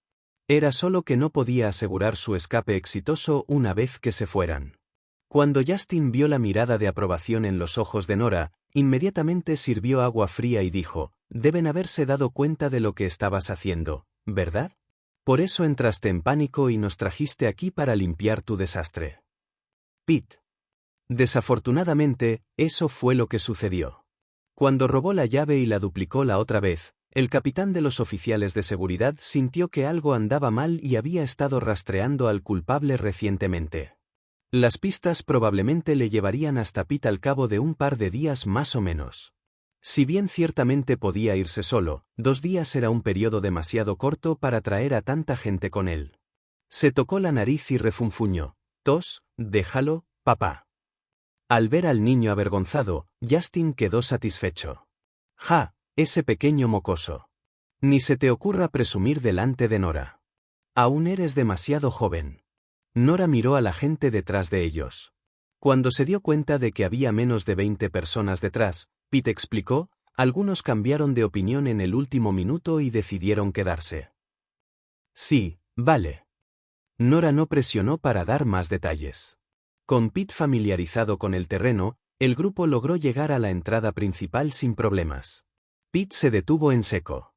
Era solo que no podía asegurar su escape exitoso una vez que se fueran. Cuando Justin vio la mirada de aprobación en los ojos de Nora, inmediatamente sirvió agua fría y dijo, deben haberse dado cuenta de lo que estabas haciendo, ¿verdad? Por eso entraste en pánico y nos trajiste aquí para limpiar tu desastre. Pete. Desafortunadamente, eso fue lo que sucedió. Cuando robó la llave y la duplicó la otra vez, el capitán de los oficiales de seguridad sintió que algo andaba mal y había estado rastreando al culpable recientemente. Las pistas probablemente le llevarían hasta Pete al cabo de un par de días más o menos. Si bien ciertamente podía irse solo, 2 días era un periodo demasiado corto para traer a tanta gente con él. Se tocó la nariz y refunfuñó. Tos, déjalo, papá. Al ver al niño avergonzado, Justin quedó satisfecho. Ja, ese pequeño mocoso. Ni se te ocurra presumir delante de Nora. Aún eres demasiado joven. Nora miró a la gente detrás de ellos. Cuando se dio cuenta de que había menos de 20 personas detrás, Pete explicó, algunos cambiaron de opinión en el último minuto y decidieron quedarse. Sí, vale. Nora no presionó para dar más detalles. Con Pete familiarizado con el terreno, el grupo logró llegar a la entrada principal sin problemas. Pete se detuvo en seco.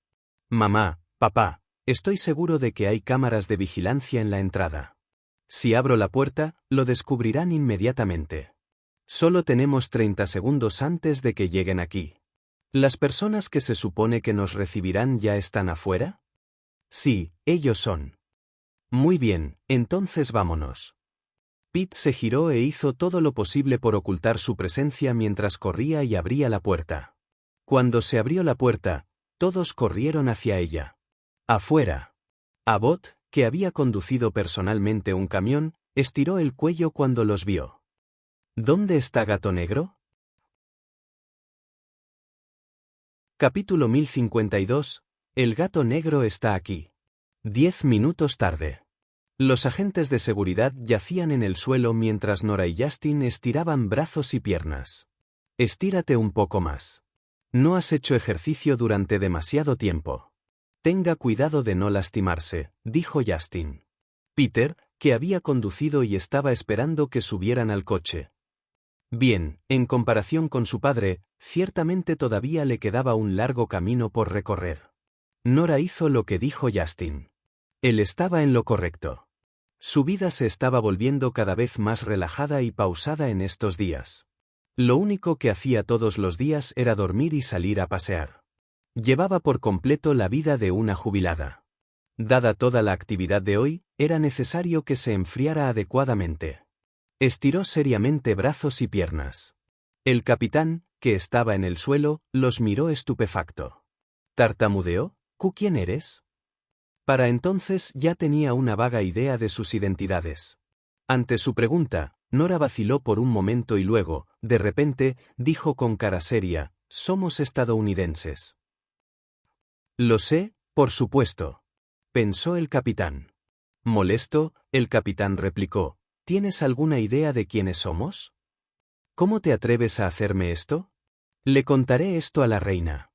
Mamá, papá, estoy seguro de que hay cámaras de vigilancia en la entrada. Si abro la puerta, lo descubrirán inmediatamente. Solo tenemos 30 segundos antes de que lleguen aquí. ¿Las personas que se supone que nos recibirán ya están afuera? Sí, ellos son. Muy bien, entonces vámonos. Pete se giró e hizo todo lo posible por ocultar su presencia mientras corría y abría la puerta. Cuando se abrió la puerta, todos corrieron hacia ella. Afuera. Abbott, que había conducido personalmente un camión, estiró el cuello cuando los vio. ¿Dónde está Gato Negro? Capítulo 1052. El gato negro está aquí. 10 minutos tarde. Los agentes de seguridad yacían en el suelo mientras Nora y Justin estiraban brazos y piernas. Estírate un poco más. No has hecho ejercicio durante demasiado tiempo. Tenga cuidado de no lastimarse, dijo Justin. Peter, que había conducido y estaba esperando que subieran al coche. Bien, en comparación con su padre, ciertamente todavía le quedaba un largo camino por recorrer. Nora hizo lo que dijo Justin. Él estaba en lo correcto. Su vida se estaba volviendo cada vez más relajada y pausada en estos días. Lo único que hacía todos los días era dormir y salir a pasear. Llevaba por completo la vida de una jubilada. Dada toda la actividad de hoy, era necesario que se enfriara adecuadamente. Estiró seriamente brazos y piernas. El capitán, que estaba en el suelo, los miró estupefacto. ¿Tartamudeó? ¿Quién eres? Para entonces ya tenía una vaga idea de sus identidades. Ante su pregunta, Nora vaciló por un momento y luego, de repente, dijo con cara seria, «Somos estadounidenses». «Lo sé, por supuesto», pensó el capitán. Molesto, el capitán replicó, «¿Tienes alguna idea de quiénes somos? ¿Cómo te atreves a hacerme esto? Le contaré esto a la reina.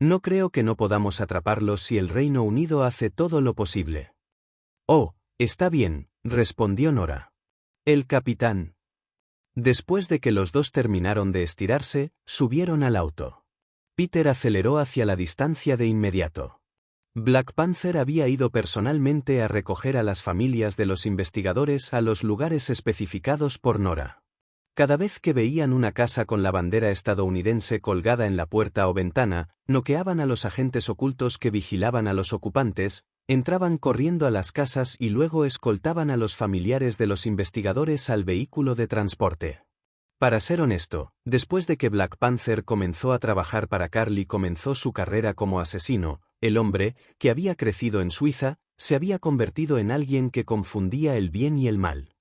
No creo que no podamos atraparlos si el Reino Unido hace todo lo posible». «Oh, está bien», respondió Nora. El capitán. Después de que los dos terminaron de estirarse, subieron al auto. Peter aceleró hacia la distancia de inmediato. Black Panther había ido personalmente a recoger a las familias de los investigadores a los lugares especificados por Nora. Cada vez que veían una casa con la bandera estadounidense colgada en la puerta o ventana, noqueaban a los agentes ocultos que vigilaban a los ocupantes, entraban corriendo a las casas y luego escoltaban a los familiares de los investigadores al vehículo de transporte. Para ser honesto, después de que Black Panther comenzó a trabajar para Carl y comenzó su carrera como asesino, el hombre, que había crecido en Suiza, se había convertido en alguien que confundía el bien y el mal.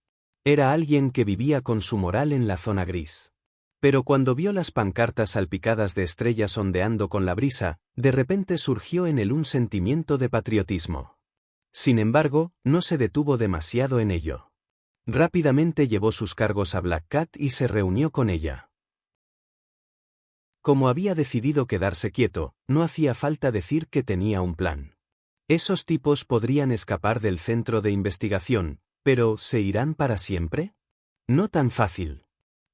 Era alguien que vivía con su moral en la zona gris. Pero cuando vio las pancartas salpicadas de estrellas ondeando con la brisa, de repente surgió en él un sentimiento de patriotismo. Sin embargo, no se detuvo demasiado en ello. Rápidamente llevó sus cargos a Black Cat y se reunió con ella. Como había decidido quedarse quieto, no hacía falta decir que tenía un plan. Esos tipos podrían escapar del centro de investigación, pero ¿se irán para siempre? No tan fácil.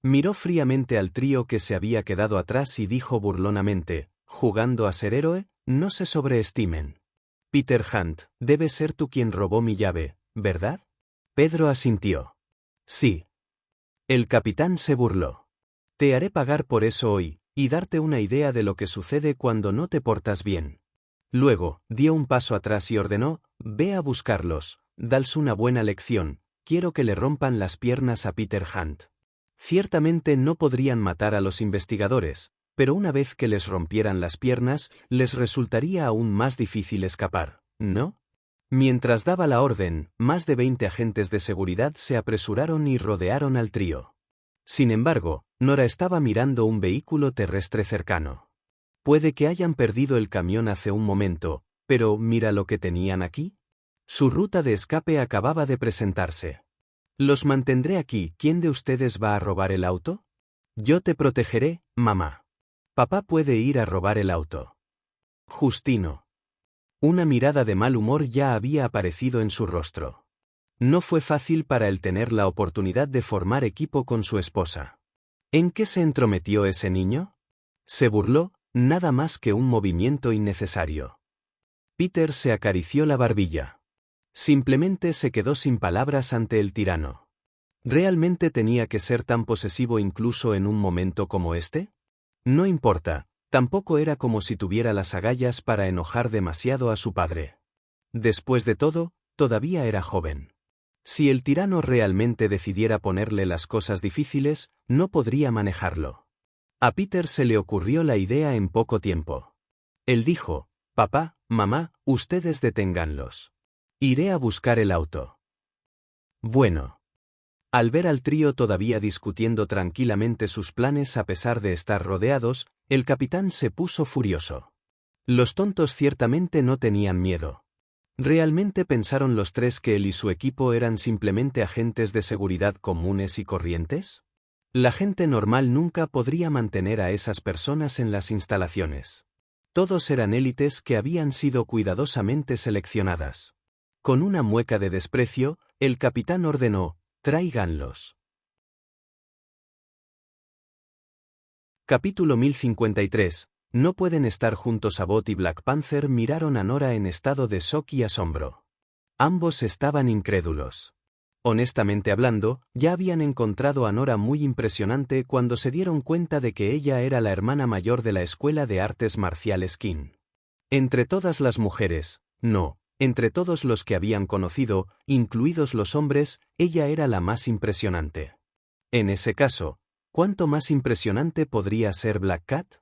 Miró fríamente al trío que se había quedado atrás y dijo burlonamente, «¿Jugando a ser héroe? No se sobreestimen. Peter Hunt, debe ser tú quien robó mi llave, ¿verdad?» Pedro asintió. «Sí». El capitán se burló. «Te haré pagar por eso hoy, y darte una idea de lo que sucede cuando no te portas bien». Luego, dio un paso atrás y ordenó, «Ve a buscarlos, dales una buena lección, quiero que le rompan las piernas a Peter Hunt». Ciertamente no podrían matar a los investigadores, pero una vez que les rompieran las piernas, les resultaría aún más difícil escapar, ¿no? Mientras daba la orden, más de 20 agentes de seguridad se apresuraron y rodearon al trío. Sin embargo, Nora estaba mirando un vehículo terrestre cercano. Puede que hayan perdido el camión hace un momento, pero ¿mira lo que tenían aquí? Su ruta de escape acababa de presentarse. «Los mantendré aquí. ¿Quién de ustedes va a robar el auto?» «Yo te protegeré, mamá. Papá puede ir a robar el auto». «Justino». Una mirada de mal humor ya había aparecido en su rostro. No fue fácil para él tener la oportunidad de formar equipo con su esposa. ¿En qué se entrometió ese niño? Se burló, nada más que un movimiento innecesario. Peter se acarició la barbilla. Simplemente se quedó sin palabras ante el tirano. ¿Realmente tenía que ser tan posesivo incluso en un momento como este? No importa, tampoco era como si tuviera las agallas para enojar demasiado a su padre. Después de todo, todavía era joven. Si el tirano realmente decidiera ponerle las cosas difíciles, no podría manejarlo. A Peter se le ocurrió la idea en poco tiempo. Él dijo, «Papá, mamá, ustedes deténganlos. Iré a buscar el auto». Bueno. Al ver al trío todavía discutiendo tranquilamente sus planes a pesar de estar rodeados, el capitán se puso furioso. Los tontos ciertamente no tenían miedo. ¿Realmente pensaron los tres que él y su equipo eran simplemente agentes de seguridad comunes y corrientes? La gente normal nunca podría mantener a esas personas en las instalaciones. Todos eran élites que habían sido cuidadosamente seleccionadas. Con una mueca de desprecio, el capitán ordenó, «Tráiganlos». Capítulo 1053. No pueden estar juntos. Abbott y Black Panther miraron a Nora en estado de shock y asombro. Ambos estaban incrédulos. Honestamente hablando, ya habían encontrado a Nora muy impresionante cuando se dieron cuenta de que ella era la hermana mayor de la Escuela de Artes Marciales King. Entre todas las mujeres, no, entre todos los que habían conocido, incluidos los hombres, ella era la más impresionante. En ese caso, ¿cuánto más impresionante podría ser Black Cat?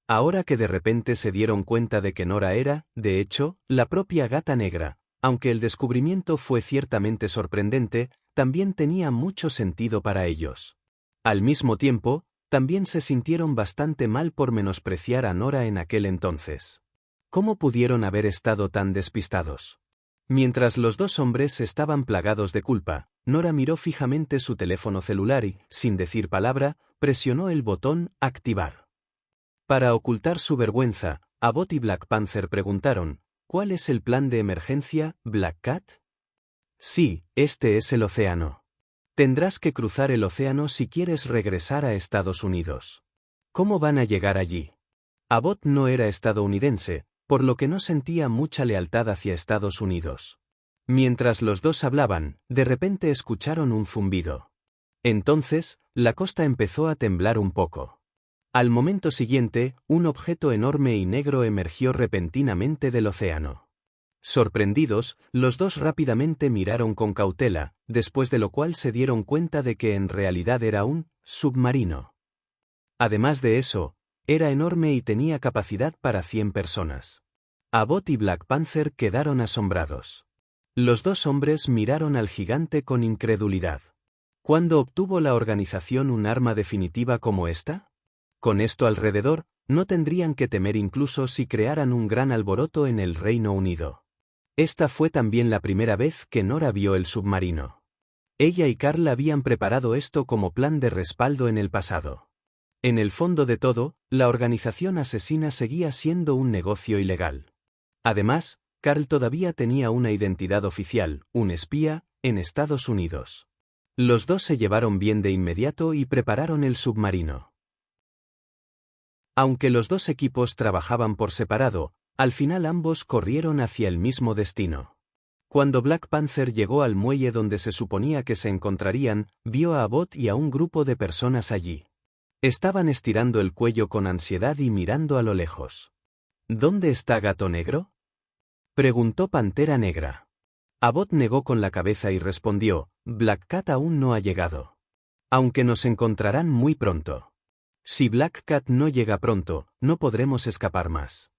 Ahora que de repente se dieron cuenta de que Nora era, de hecho, la propia Gata Negra, aunque el descubrimiento fue ciertamente sorprendente, también tenía mucho sentido para ellos. Al mismo tiempo, también se sintieron bastante mal por menospreciar a Nora en aquel entonces. ¿Cómo pudieron haber estado tan despistados? Mientras los dos hombres estaban plagados de culpa, Nora miró fijamente su teléfono celular y, sin decir palabra, presionó el botón «Activar». Para ocultar su vergüenza, Abbott y Black Panther preguntaron, ¿cuál es el plan de emergencia, Black Cat? Sí, este es el océano. Tendrás que cruzar el océano si quieres regresar a Estados Unidos. ¿Cómo van a llegar allí? Abbott no era estadounidense, por lo que no sentía mucha lealtad hacia Estados Unidos. Mientras los dos hablaban, de repente escucharon un zumbido. Entonces, la costa empezó a temblar un poco. Al momento siguiente, un objeto enorme y negro emergió repentinamente del océano. Sorprendidos, los dos rápidamente miraron con cautela, después de lo cual se dieron cuenta de que en realidad era un submarino. Además de eso, era enorme y tenía capacidad para 100 personas. Abbott y Black Panther quedaron asombrados. Los dos hombres miraron al gigante con incredulidad. ¿Cuándo obtuvo la organización un arma definitiva como esta? Con esto alrededor, no tendrían que temer incluso si crearan un gran alboroto en el Reino Unido. Esta fue también la primera vez que Nora vio el submarino. Ella y Carl habían preparado esto como plan de respaldo en el pasado. En el fondo de todo, la organización asesina seguía siendo un negocio ilegal. Además, Carl todavía tenía una identidad oficial, un espía, en Estados Unidos. Los dos se llevaron bien de inmediato y prepararon el submarino. Aunque los dos equipos trabajaban por separado, al final ambos corrieron hacia el mismo destino. Cuando Black Panther llegó al muelle donde se suponía que se encontrarían, vio a Abbott y a un grupo de personas allí. Estaban estirando el cuello con ansiedad y mirando a lo lejos. ¿Dónde está Gato Negro?, preguntó Pantera Negra. Abbott negó con la cabeza y respondió, Black Cat aún no ha llegado. Aunque nos encontrarán muy pronto. Si Black Cat no llega pronto, no podremos escapar más.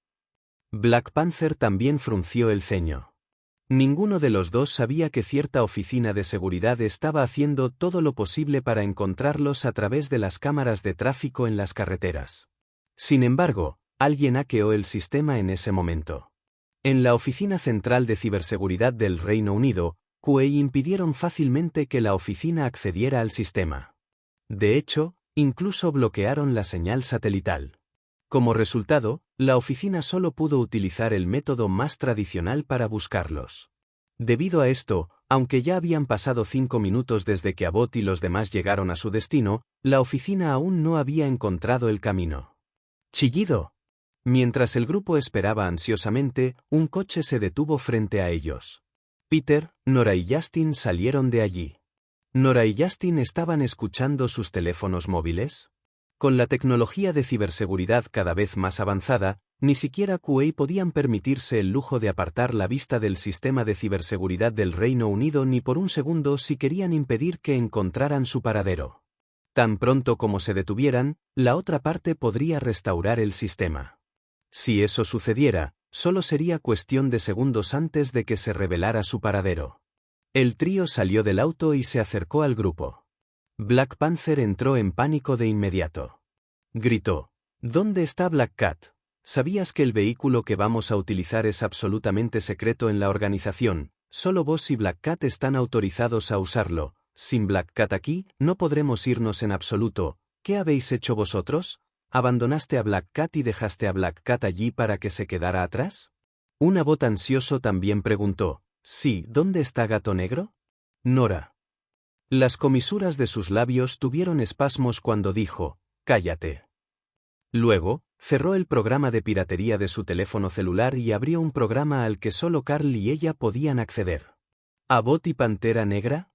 Black Panther también frunció el ceño. Ninguno de los dos sabía que cierta oficina de seguridad estaba haciendo todo lo posible para encontrarlos a través de las cámaras de tráfico en las carreteras. Sin embargo, alguien hackeó el sistema en ese momento. En la Oficina Central de Ciberseguridad del Reino Unido, QA impidieron fácilmente que la oficina accediera al sistema. De hecho, incluso bloquearon la señal satelital. Como resultado, la oficina solo pudo utilizar el método más tradicional para buscarlos. Debido a esto, aunque ya habían pasado 5 minutos desde que Abbott y los demás llegaron a su destino, la oficina aún no había encontrado el camino. Chillido. Mientras el grupo esperaba ansiosamente, un coche se detuvo frente a ellos. Peter, Nora y Justin salieron de allí. ¿Nora y Justin estaban escuchando sus teléfonos móviles? Con la tecnología de ciberseguridad cada vez más avanzada, ni siquiera QA podían permitirse el lujo de apartar la vista del sistema de ciberseguridad del Reino Unido ni por un segundo si querían impedir que encontraran su paradero. Tan pronto como se detuvieran, la otra parte podría restaurar el sistema. Si eso sucediera, solo sería cuestión de segundos antes de que se revelara su paradero. El trío salió del auto y se acercó al grupo. Black Panther entró en pánico de inmediato. Gritó, ¿dónde está Black Cat? ¿Sabías que el vehículo que vamos a utilizar es absolutamente secreto en la organización? Solo vos y Black Cat están autorizados a usarlo. Sin Black Cat aquí, no podremos irnos en absoluto. ¿Qué habéis hecho vosotros? ¿Abandonaste a Black Cat y dejaste a Black Cat allí para que se quedara atrás? Un Abbott ansioso también preguntó, sí, ¿dónde está Gato Negro? Nora. Las comisuras de sus labios tuvieron espasmos cuando dijo, cállate. Luego, cerró el programa de piratería de su teléfono celular y abrió un programa al que solo Carl y ella podían acceder. ¿Abbott y Pantera Negra?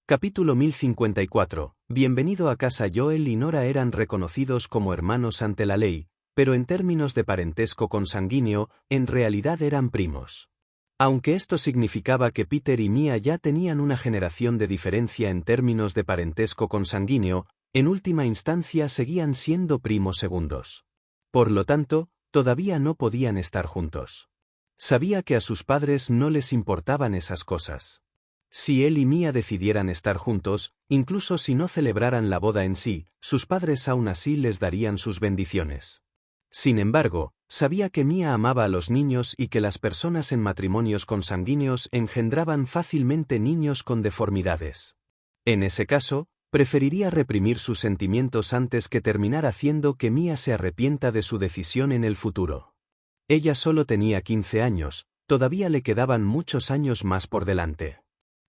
Capítulo 1054. Bienvenido a casa. Joel y Nora eran reconocidos como hermanos ante la ley, pero en términos de parentesco consanguíneo, en realidad eran primos. Aunque esto significaba que Peter y Mia ya tenían una generación de diferencia en términos de parentesco consanguíneo, en última instancia seguían siendo primos segundos. Por lo tanto, todavía no podían estar juntos. Sabía que a sus padres no les importaban esas cosas. Si él y Mia decidieran estar juntos, incluso si no celebraran la boda en sí, sus padres aún así les darían sus bendiciones. Sin embargo, sabía que Mia amaba a los niños y que las personas en matrimonios consanguíneos engendraban fácilmente niños con deformidades. En ese caso, preferiría reprimir sus sentimientos antes que terminar haciendo que Mia se arrepienta de su decisión en el futuro. Ella solo tenía 15 años, todavía le quedaban muchos años más por delante.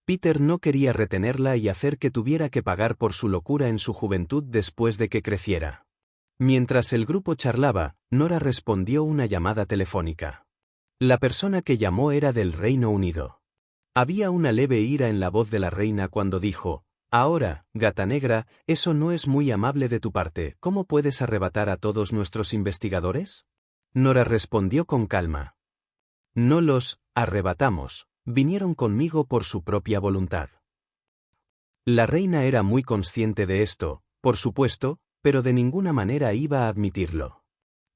Peter no quería retenerla y hacer que tuviera que pagar por su locura en su juventud después de que creciera. Mientras el grupo charlaba, Nora respondió una llamada telefónica. La persona que llamó era del Reino Unido. Había una leve ira en la voz de la reina cuando dijo: «Ahora, gata negra, eso no es muy amable de tu parte. ¿Cómo puedes arrebatar a todos nuestros investigadores?» Nora respondió con calma: «No los arrebatamos. Vinieron conmigo por su propia voluntad». La reina era muy consciente de esto, por supuesto, pero de ninguna manera iba a admitirlo.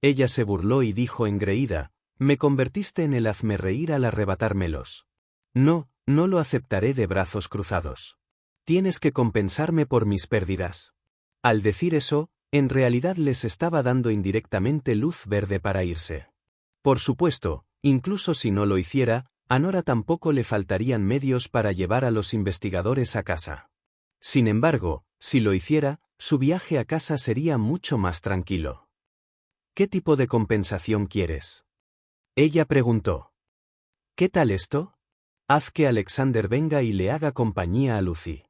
Ella se burló y dijo engreída: «Me convertiste en el hazmerreír al arrebatármelos. No, no lo aceptaré de brazos cruzados. Tienes que compensarme por mis pérdidas». Al decir eso, en realidad les estaba dando indirectamente luz verde para irse. Por supuesto, incluso si no lo hiciera, a Nora tampoco le faltarían medios para llevar a los investigadores a casa. Sin embargo, si lo hiciera, su viaje a casa sería mucho más tranquilo. «¿Qué tipo de compensación quieres?», ella preguntó. «¿Qué tal esto? Haz que Alexander venga y le haga compañía a Lucy».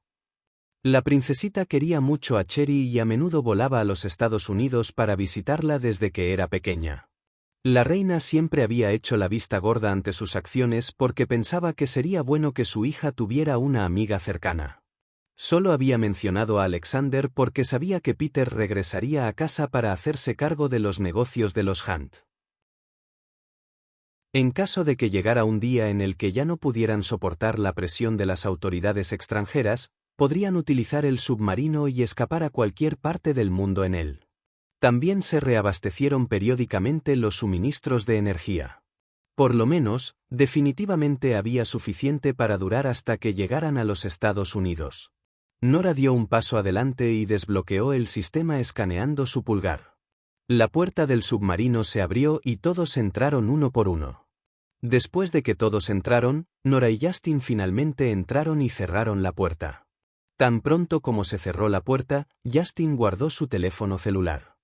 La princesita quería mucho a Cherry y a menudo volaba a los Estados Unidos para visitarla desde que era pequeña. La reina siempre había hecho la vista gorda ante sus acciones porque pensaba que sería bueno que su hija tuviera una amiga cercana. Solo había mencionado a Alexander porque sabía que Peter regresaría a casa para hacerse cargo de los negocios de los Hunt. En caso de que llegara un día en el que ya no pudieran soportar la presión de las autoridades extranjeras, podrían utilizar el submarino y escapar a cualquier parte del mundo en él. También se reabastecieron periódicamente los suministros de energía. Por lo menos, definitivamente había suficiente para durar hasta que llegaran a los Estados Unidos. Nora dio un paso adelante y desbloqueó el sistema escaneando su pulgar. La puerta del submarino se abrió y todos entraron uno por uno. Después de que todos entraron, Nora y Justin finalmente entraron y cerraron la puerta. Tan pronto como se cerró la puerta, Justin guardó su teléfono celular.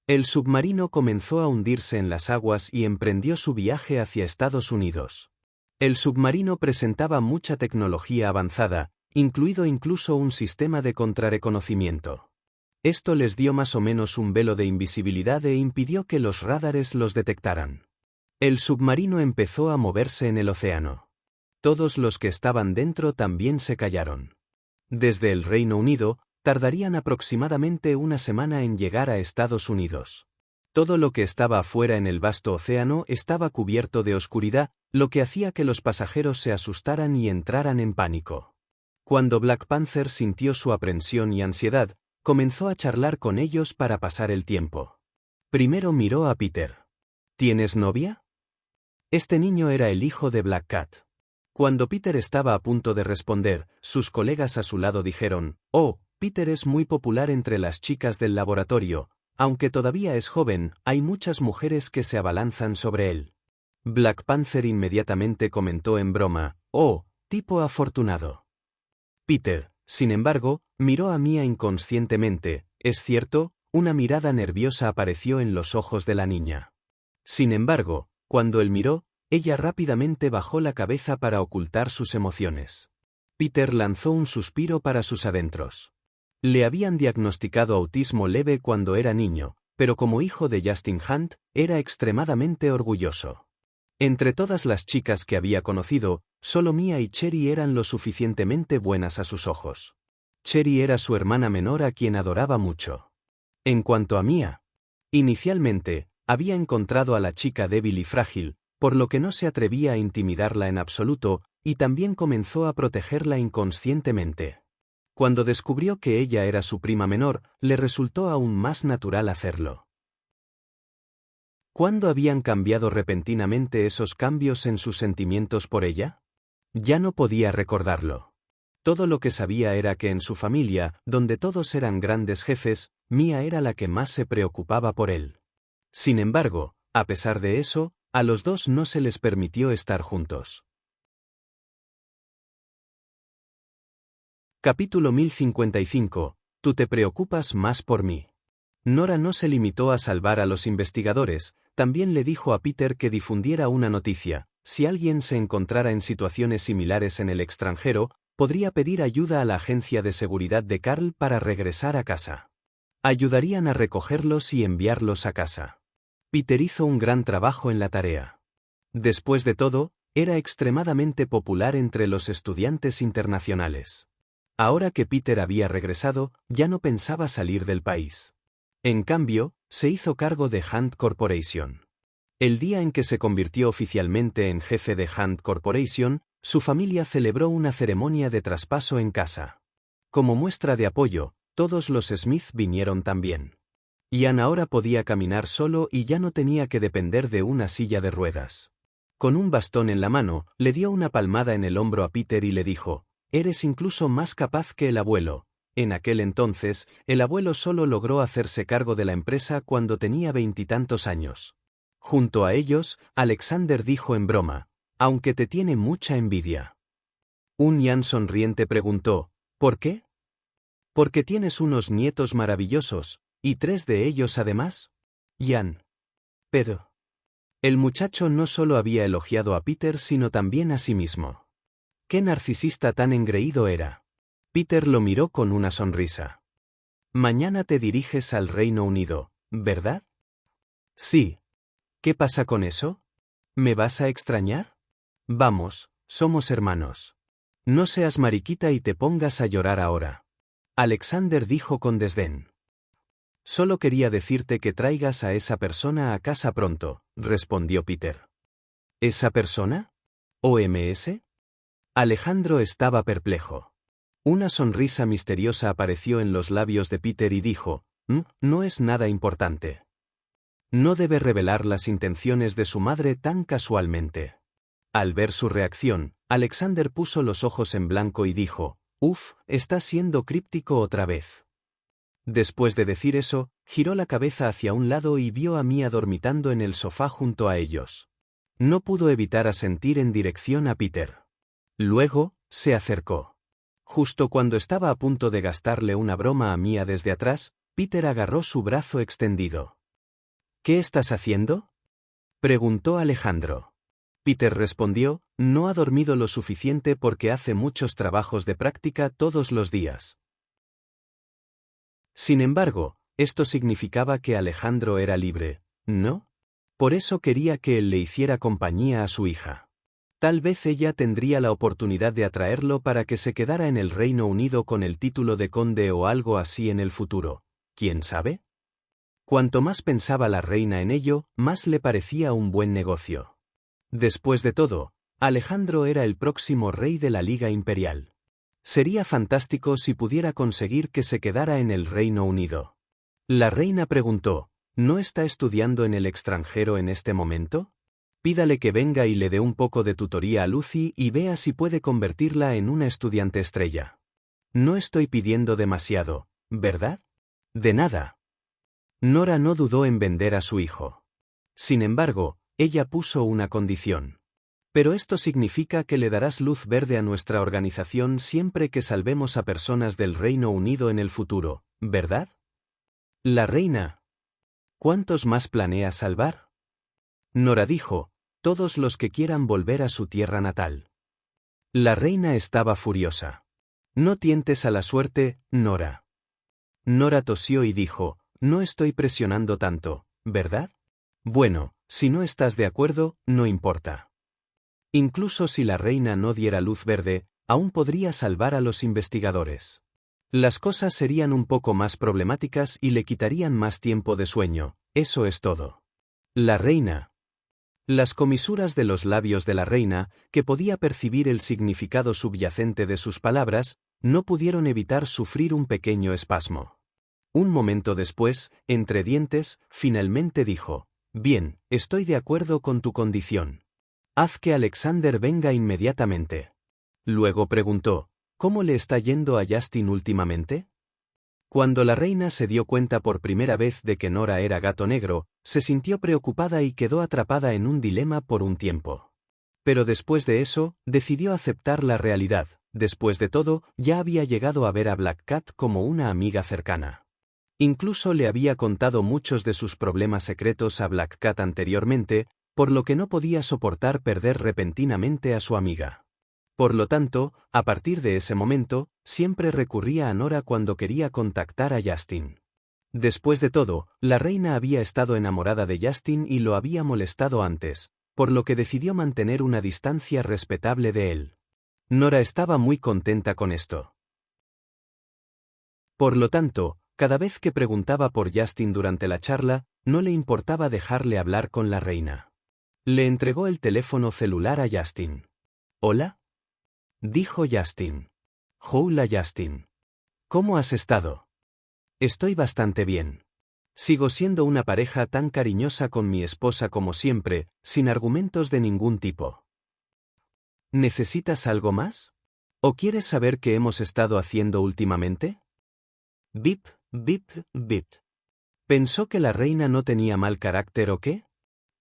El submarino comenzó a hundirse en las aguas y emprendió su viaje hacia Estados Unidos. El submarino presentaba mucha tecnología avanzada, incluido incluso un sistema de contrarreconocimiento. Esto les dio más o menos un velo de invisibilidad e impidió que los radares los detectaran. El submarino empezó a moverse en el océano. Todos los que estaban dentro también se callaron. Desde el Reino Unido, tardarían aproximadamente una semana en llegar a Estados Unidos. Todo lo que estaba afuera en el vasto océano estaba cubierto de oscuridad, lo que hacía que los pasajeros se asustaran y entraran en pánico. Cuando Black Panther sintió su aprensión y ansiedad, comenzó a charlar con ellos para pasar el tiempo. Primero miró a Peter. ¿Tienes novia? Este niño era el hijo de Black Cat. Cuando Peter estaba a punto de responder, sus colegas a su lado dijeron: «Oh, Peter es muy popular entre las chicas del laboratorio. Aunque todavía es joven, hay muchas mujeres que se abalanzan sobre él». Black Panther inmediatamente comentó en broma: «Oh, tipo afortunado». Peter, sin embargo, miró a Mia inconscientemente. Es cierto, una mirada nerviosa apareció en los ojos de la niña. Sin embargo, cuando él miró, ella rápidamente bajó la cabeza para ocultar sus emociones. Peter lanzó un suspiro para sus adentros. Le habían diagnosticado autismo leve cuando era niño, pero como hijo de Justin Hunt, era extremadamente orgulloso. Entre todas las chicas que había conocido, solo Mia y Cherry eran lo suficientemente buenas a sus ojos. Cherry era su hermana menor a quien adoraba mucho. En cuanto a Mia, inicialmente, había encontrado a la chica débil y frágil, por lo que no se atrevía a intimidarla en absoluto, y también comenzó a protegerla inconscientemente. Cuando descubrió que ella era su prima menor, le resultó aún más natural hacerlo. ¿Cuándo habían cambiado repentinamente esos cambios en sus sentimientos por ella? Ya no podía recordarlo. Todo lo que sabía era que en su familia, donde todos eran grandes jefes, Mia era la que más se preocupaba por él. Sin embargo, a pesar de eso, a los dos no se les permitió estar juntos. Capítulo 1055. Tú te preocupas más por mí. Nora no se limitó a salvar a los investigadores, también le dijo a Peter que difundiera una noticia: si alguien se encontrara en situaciones similares en el extranjero, podría pedir ayuda a la agencia de seguridad de Carl para regresar a casa. Ayudarían a recogerlos y enviarlos a casa. Peter hizo un gran trabajo en la tarea. Después de todo, era extremadamente popular entre los estudiantes internacionales. Ahora que Peter había regresado, ya no pensaba salir del país. En cambio, se hizo cargo de Hunt Corporation. El día en que se convirtió oficialmente en jefe de Hunt Corporation, su familia celebró una ceremonia de traspaso en casa. Como muestra de apoyo, todos los Smith vinieron también. Ian ahora podía caminar solo y ya no tenía que depender de una silla de ruedas. Con un bastón en la mano, le dio una palmada en el hombro a Peter y le dijo: «Eres incluso más capaz que el abuelo». En aquel entonces, el abuelo solo logró hacerse cargo de la empresa cuando tenía 20 y tantos años. Junto a ellos, Alexander dijo en broma: «Aunque te tiene mucha envidia». Un Ian sonriente preguntó: «¿Por qué?» «Porque tienes unos nietos maravillosos, y 3 de ellos además». Ian. Pero. El muchacho no solo había elogiado a Peter sino también a sí mismo. ¡Qué narcisista tan engreído era! Peter lo miró con una sonrisa. «Mañana te diriges al Reino Unido, ¿verdad?» «Sí». «¿Qué pasa con eso? ¿Me vas a extrañar?» «Vamos, somos hermanos. No seas mariquita y te pongas a llorar ahora». Alexander dijo con desdén. «Solo quería decirte que traigas a esa persona a casa pronto», respondió Peter. «¿Esa persona? ¿OMS?» Alejandro estaba perplejo. Una sonrisa misteriosa apareció en los labios de Peter y dijo: «No es nada importante». No debe revelar las intenciones de su madre tan casualmente. Al ver su reacción, Alexander puso los ojos en blanco y dijo: «Uf, está siendo críptico otra vez». Después de decir eso, giró la cabeza hacia un lado y vio a Mia dormitando en el sofá junto a ellos. No pudo evitar asentir en dirección a Peter. Luego, se acercó. Justo cuando estaba a punto de gastarle una broma a Mia desde atrás, Peter agarró su brazo extendido. «¿Qué estás haciendo?», preguntó Alejandro. Peter respondió: «No ha dormido lo suficiente porque hace muchos trabajos de práctica todos los días». Sin embargo, esto significaba que Alejandro era libre, ¿no? Por eso quería que él le hiciera compañía a su hija. Tal vez ella tendría la oportunidad de atraerlo para que se quedara en el Reino Unido con el título de conde o algo así en el futuro. ¿Quién sabe? Cuanto más pensaba la reina en ello, más le parecía un buen negocio. Después de todo, Alejandro era el próximo rey de la Liga Imperial. Sería fantástico si pudiera conseguir que se quedara en el Reino Unido. La reina preguntó: ¿no está estudiando en el extranjero en este momento? Pídale que venga y le dé un poco de tutoría a Lucy y vea si puede convertirla en una estudiante estrella. No estoy pidiendo demasiado, ¿verdad? De nada. Nora no dudó en vender a su hijo. Sin embargo, ella puso una condición. «Pero esto significa que le darás luz verde a nuestra organización siempre que salvemos a personas del Reino Unido en el futuro, ¿verdad?» La reina. «¿Cuántos más planeas salvar?» Nora dijo: «Todos los que quieran volver a su tierra natal». La reina estaba furiosa. «No tientes a la suerte, Nora». Nora tosió y dijo: «No estoy presionando tanto, ¿verdad? Bueno, si no estás de acuerdo, no importa». Incluso si la reina no diera luz verde, aún podría salvar a los investigadores. Las cosas serían un poco más problemáticas y le quitarían más tiempo de sueño, eso es todo. La reina. Las comisuras de los labios de la reina, que podía percibir el significado subyacente de sus palabras, no pudieron evitar sufrir un pequeño espasmo. Un momento después, entre dientes, finalmente dijo: Bien, estoy de acuerdo con tu condición. Haz que Alexander venga inmediatamente. Luego preguntó, ¿cómo le está yendo a Justin últimamente? Cuando la reina se dio cuenta por primera vez de que Nora era gato negro, se sintió preocupada y quedó atrapada en un dilema por un tiempo. Pero después de eso, decidió aceptar la realidad. Después de todo, ya había llegado a ver a Black Cat como una amiga cercana. Incluso le había contado muchos de sus problemas secretos a Black Cat anteriormente, por lo que no podía soportar perder repentinamente a su amiga. Por lo tanto, a partir de ese momento, siempre recurría a Nora cuando quería contactar a Justin. Después de todo, la reina había estado enamorada de Justin y lo había molestado antes, por lo que decidió mantener una distancia respetable de él. Nora estaba muy contenta con esto. Por lo tanto, cada vez que preguntaba por Justin durante la charla, no le importaba dejarle hablar con la reina. Le entregó el teléfono celular a Justin. ¿Hola? Dijo Justin. Hola Justin. ¿Cómo has estado? Estoy bastante bien. Sigo siendo una pareja tan cariñosa con mi esposa como siempre, sin argumentos de ningún tipo. ¿Necesitas algo más? ¿O quieres saber qué hemos estado haciendo últimamente? Bip, bip, bip. ¿Pensó que la reina no tenía mal carácter o qué?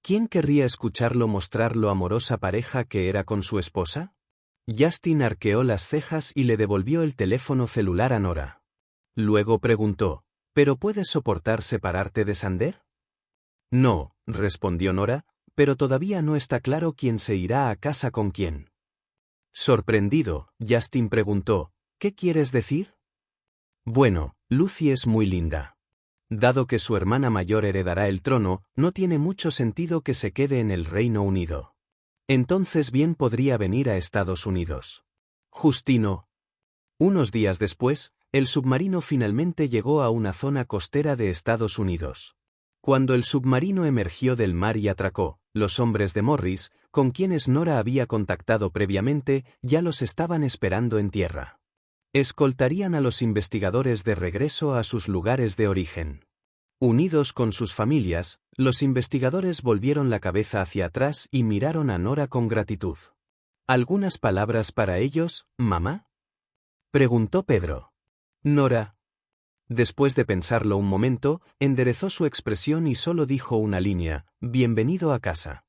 ¿Quién querría escucharlo mostrar lo amorosa pareja que era con su esposa? Justin arqueó las cejas y le devolvió el teléfono celular a Nora. Luego preguntó, ¿pero puedes soportar separarte de Sander? No, respondió Nora, pero todavía no está claro quién se irá a casa con quién. Sorprendido, Justin preguntó, ¿qué quieres decir? Bueno, Lucy es muy linda. Dado que su hermana mayor heredará el trono, no tiene mucho sentido que se quede en el Reino Unido. Entonces bien podría venir a Estados Unidos. Justino. Unos días después, el submarino finalmente llegó a una zona costera de Estados Unidos. Cuando el submarino emergió del mar y atracó, los hombres de Morris, con quienes Nora había contactado previamente, ya los estaban esperando en tierra. Escoltarían a los investigadores de regreso a sus lugares de origen. Unidos con sus familias, los investigadores volvieron la cabeza hacia atrás y miraron a Nora con gratitud. ¿Algunas palabras para ellos, mamá? Preguntó Pedro. Nora. Después de pensarlo un momento, enderezó su expresión y solo dijo una línea, bienvenido a casa.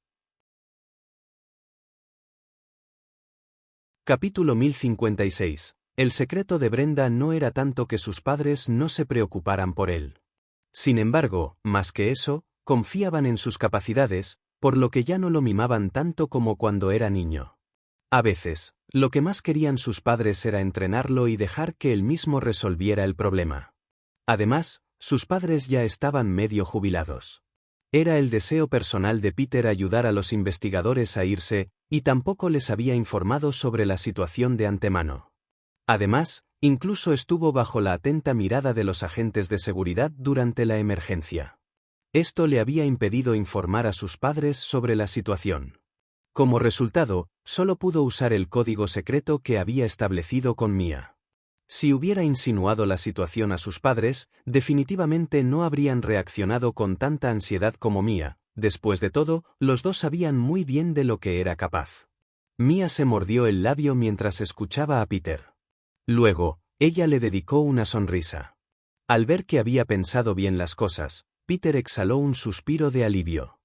Capítulo 1056. El secreto de Brenda no era tanto que sus padres no se preocuparan por él. Sin embargo, más que eso, confiaban en sus capacidades, por lo que ya no lo mimaban tanto como cuando era niño. A veces, lo que más querían sus padres era entrenarlo y dejar que él mismo resolviera el problema. Además, sus padres ya estaban medio jubilados. Era el deseo personal de Peter ayudar a los investigadores a irse, y tampoco les había informado sobre la situación de antemano. Además, incluso estuvo bajo la atenta mirada de los agentes de seguridad durante la emergencia. Esto le había impedido informar a sus padres sobre la situación. Como resultado, solo pudo usar el código secreto que había establecido con Mia. Si hubiera insinuado la situación a sus padres, definitivamente no habrían reaccionado con tanta ansiedad como Mia. Después de todo, los dos sabían muy bien de lo que era capaz. Mia se mordió el labio mientras escuchaba a Peter. Luego, ella le dedicó una sonrisa. Al ver que había pensado bien las cosas, Peter exhaló un suspiro de alivio.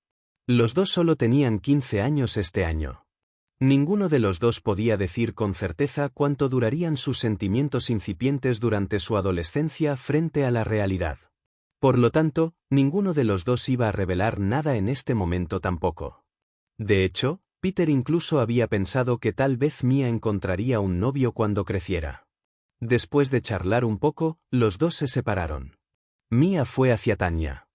Los dos solo tenían 15 años este año. Ninguno de los dos podía decir con certeza cuánto durarían sus sentimientos incipientes durante su adolescencia frente a la realidad. Por lo tanto, ninguno de los dos iba a revelar nada en este momento tampoco. De hecho, Peter incluso había pensado que tal vez Mia encontraría un novio cuando creciera. Después de charlar un poco, los dos se separaron. Mia fue hacia Tanya.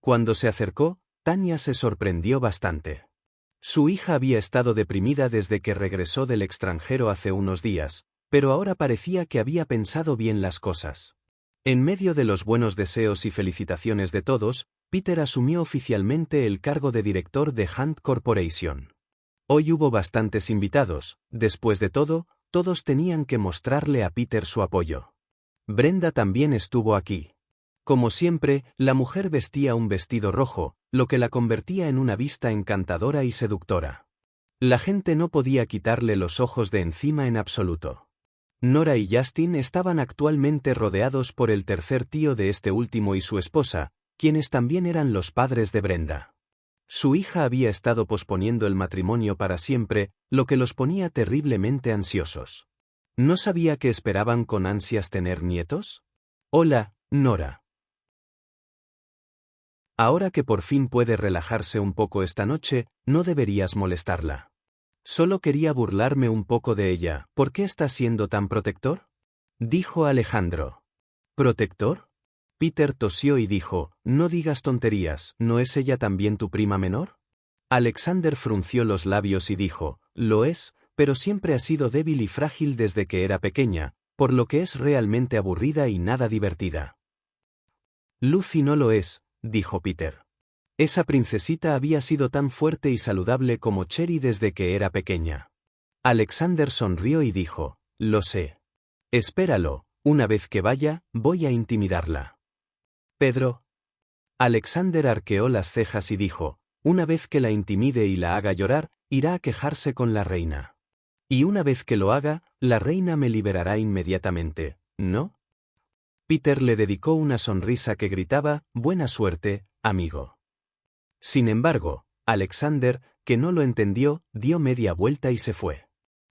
Cuando se acercó, Tanya se sorprendió bastante. Su hija había estado deprimida desde que regresó del extranjero hace unos días, pero ahora parecía que había pensado bien las cosas. En medio de los buenos deseos y felicitaciones de todos, Peter asumió oficialmente el cargo de director de Hunt Corporation. Hoy hubo bastantes invitados, después de todo, todos tenían que mostrarle a Peter su apoyo. Brenda también estuvo aquí. Como siempre, la mujer vestía un vestido rojo, lo que la convertía en una vista encantadora y seductora. La gente no podía quitarle los ojos de encima en absoluto. Nora y Justin estaban actualmente rodeados por el tercer tío de este último y su esposa, quienes también eran los padres de Brenda. Su hija había estado posponiendo el matrimonio para siempre, lo que los ponía terriblemente ansiosos. ¿No sabía que esperaban con ansias tener nietos? Hola, Nora. Ahora que por fin puede relajarse un poco esta noche, no deberías molestarla. Solo quería burlarme un poco de ella. ¿Por qué estás siendo tan protector? Dijo Alejandro. ¿Protector? Peter tosió y dijo, no digas tonterías, ¿no es ella también tu prima menor? Alexander frunció los labios y dijo, lo es, pero siempre ha sido débil y frágil desde que era pequeña, por lo que es realmente aburrida y nada divertida. Lucy no lo es, dijo Peter. Esa princesita había sido tan fuerte y saludable como Cherry desde que era pequeña. Alexander sonrió y dijo, lo sé. Espéralo, una vez que vaya, voy a intimidarla. Pedro. Alexander arqueó las cejas y dijo, una vez que la intimide y la haga llorar, irá a quejarse con la reina. Y una vez que lo haga, la reina me liberará inmediatamente, ¿no? Peter le dedicó una sonrisa que gritaba, buena suerte, amigo. Sin embargo, Alexander, que no lo entendió, dio media vuelta y se fue.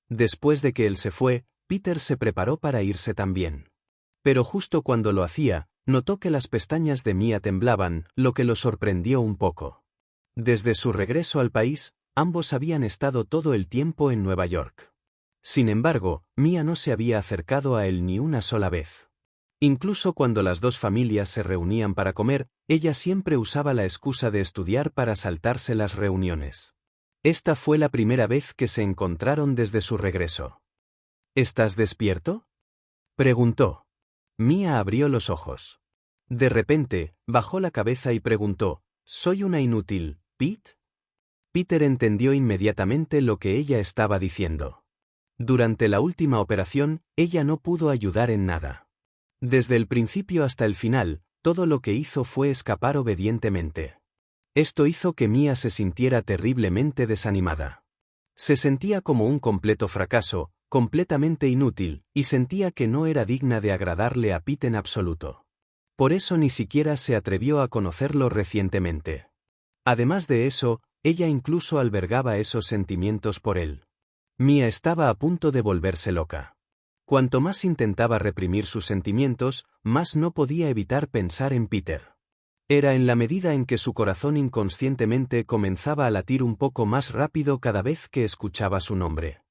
Después de que él se fue, Peter se preparó para irse también. Pero justo cuando lo hacía, notó que las pestañas de Mia temblaban, lo que lo sorprendió un poco. Desde su regreso al país, ambos habían estado todo el tiempo en Nueva York. Sin embargo, Mia no se había acercado a él ni una sola vez. Incluso cuando las dos familias se reunían para comer, ella siempre usaba la excusa de estudiar para saltarse las reuniones. Esta fue la primera vez que se encontraron desde su regreso. ¿Estás despierto? Preguntó. Mia abrió los ojos. De repente, bajó la cabeza y preguntó, ¿soy una inútil, Pete? Peter entendió inmediatamente lo que ella estaba diciendo. Durante la última operación, ella no pudo ayudar en nada. Desde el principio hasta el final, todo lo que hizo fue escapar obedientemente. Esto hizo que Mia se sintiera terriblemente desanimada. Se sentía como un completo fracaso, completamente inútil, y sentía que no era digna de agradarle a Pete en absoluto. Por eso ni siquiera se atrevió a conocerlo recientemente. Además de eso, ella incluso albergaba esos sentimientos por él. Mia estaba a punto de volverse loca. Cuanto más intentaba reprimir sus sentimientos, más no podía evitar pensar en Peter. Era en la medida en que su corazón inconscientemente comenzaba a latir un poco más rápido cada vez que escuchaba su nombre.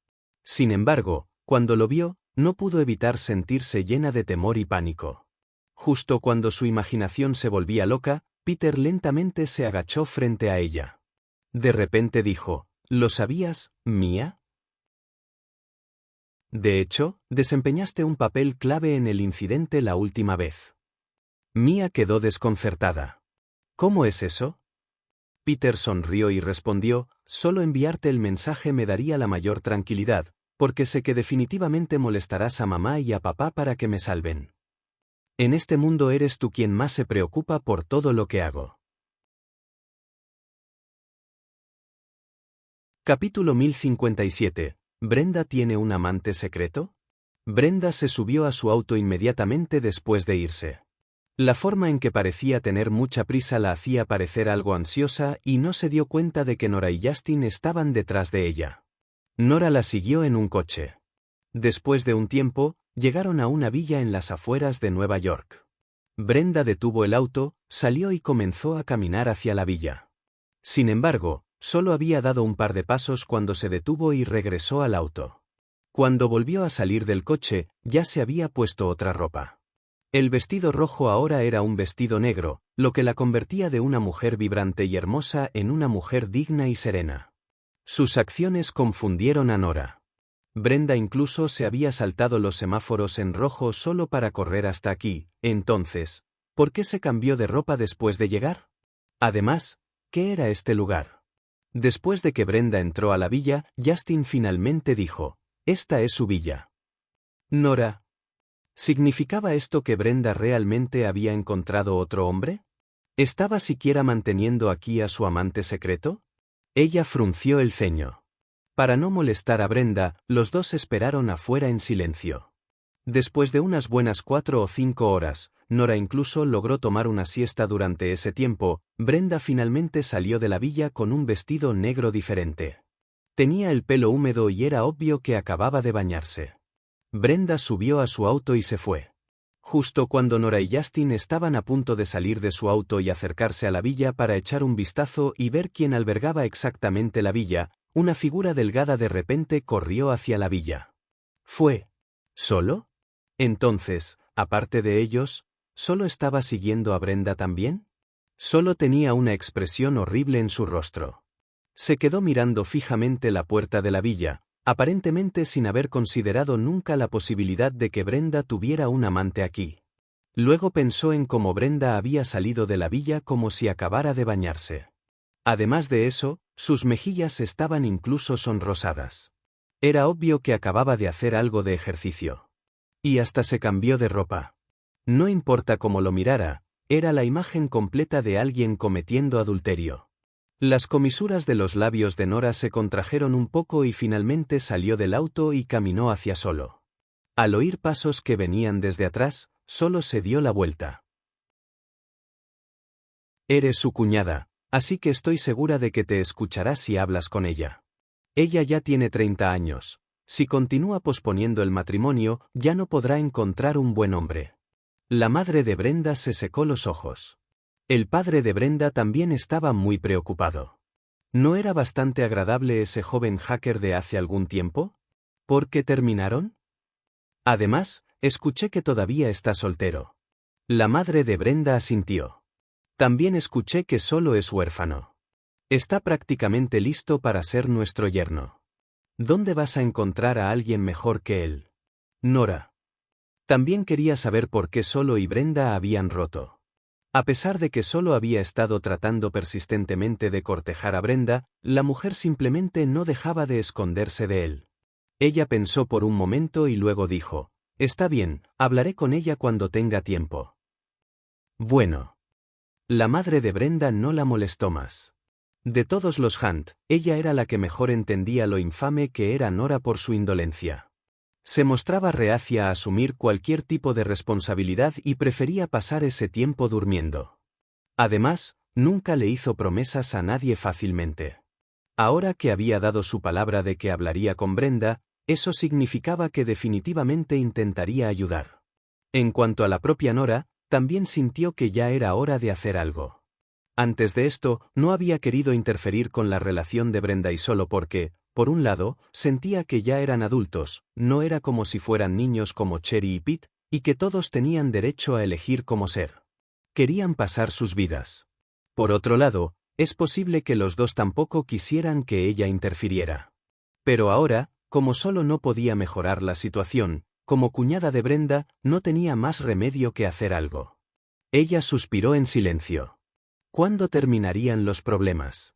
Sin embargo, cuando lo vio, no pudo evitar sentirse llena de temor y pánico. Justo cuando su imaginación se volvía loca, Peter lentamente se agachó frente a ella. De repente dijo, ¿lo sabías, Mia? De hecho, desempeñaste un papel clave en el incidente la última vez. Mia quedó desconcertada. ¿Cómo es eso? Peter sonrió y respondió, solo enviarte el mensaje me daría la mayor tranquilidad, porque sé que definitivamente molestarás a mamá y a papá para que me salven. En este mundo eres tú quien más se preocupa por todo lo que hago. Capítulo 1057. ¿Brenda tiene un amante secreto? Brenda se subió a su auto inmediatamente después de irse. La forma en que parecía tener mucha prisa la hacía parecer algo ansiosa y no se dio cuenta de que Nora y Justin estaban detrás de ella. Nora la siguió en un coche. Después de un tiempo, llegaron a una villa en las afueras de Nueva York. Brenda detuvo el auto, salió y comenzó a caminar hacia la villa. Sin embargo, solo había dado un par de pasos cuando se detuvo y regresó al auto. Cuando volvió a salir del coche, ya se había puesto otra ropa. El vestido rojo ahora era un vestido negro, lo que la convertía de una mujer vibrante y hermosa en una mujer digna y serena. Sus acciones confundieron a Nora. Brenda incluso se había saltado los semáforos en rojo solo para correr hasta aquí. Entonces, ¿por qué se cambió de ropa después de llegar? Además, ¿qué era este lugar? Después de que Brenda entró a la villa, Justin finalmente dijo, «Esta es su villa». Nora. ¿Significaba esto que Brenda realmente había encontrado otro hombre? ¿Estaba siquiera manteniendo aquí a su amante secreto? Ella frunció el ceño. Para no molestar a Brenda, los dos esperaron afuera en silencio. Después de unas buenas 4 o 5 horas, Nora incluso logró tomar una siesta durante ese tiempo. Brenda finalmente salió de la villa con un vestido negro diferente. Tenía el pelo húmedo y era obvio que acababa de bañarse. Brenda subió a su auto y se fue. Justo cuando Nora y Justin estaban a punto de salir de su auto y acercarse a la villa para echar un vistazo y ver quién albergaba exactamente la villa, una figura delgada de repente corrió hacia la villa. ¿Fue solo? Entonces, aparte de ellos, ¿solo estaba siguiendo a Brenda también? Solo tenía una expresión horrible en su rostro. Se quedó mirando fijamente la puerta de la villa, aparentemente sin haber considerado nunca la posibilidad de que Brenda tuviera un amante aquí. Luego pensó en cómo Brenda había salido de la villa como si acabara de bañarse. Además de eso, sus mejillas estaban incluso sonrosadas. Era obvio que acababa de hacer algo de ejercicio. Y hasta se cambió de ropa. No importa cómo lo mirara, era la imagen completa de alguien cometiendo adulterio. Las comisuras de los labios de Nora se contrajeron un poco y finalmente salió del auto y caminó hacia Solo. Al oír pasos que venían desde atrás, Solo se dio la vuelta. Eres su cuñada, así que estoy segura de que te escuchará si hablas con ella. Ella ya tiene 30 años. Si continúa posponiendo el matrimonio, ya no podrá encontrar un buen hombre. La madre de Brenda se secó los ojos. El padre de Brenda también estaba muy preocupado. ¿No era bastante agradable ese joven hacker de hace algún tiempo? ¿Por qué terminaron? Además, escuché que todavía está soltero. La madre de Brenda asintió. También escuché que solo es huérfano. Está prácticamente listo para ser nuestro yerno. ¿Dónde vas a encontrar a alguien mejor que él? Nora. También quería saber por qué Solo y Brenda habían roto. A pesar de que Solo había estado tratando persistentemente de cortejar a Brenda, la mujer simplemente no dejaba de esconderse de él. Ella pensó por un momento y luego dijo, «Está bien, hablaré con ella cuando tenga tiempo». Bueno. La madre de Brenda no la molestó más. De todos los Hunt, ella era la que mejor entendía lo infame que era Nora por su indolencia. Se mostraba reacia a asumir cualquier tipo de responsabilidad y prefería pasar ese tiempo durmiendo. Además, nunca le hizo promesas a nadie fácilmente. Ahora que había dado su palabra de que hablaría con Brenda, eso significaba que definitivamente intentaría ayudar. En cuanto a la propia Nora, también sintió que ya era hora de hacer algo. Antes de esto, no había querido interferir con la relación de Brenda y Solo porque, por un lado, sentía que ya eran adultos, no era como si fueran niños como Cherry y Pete, y que todos tenían derecho a elegir cómo ser. Querían pasar sus vidas. Por otro lado, es posible que los dos tampoco quisieran que ella interfiriera. Pero ahora, como Solo no podía mejorar la situación, como cuñada de Brenda, no tenía más remedio que hacer algo. Ella suspiró en silencio. ¿Cuándo terminarían los problemas?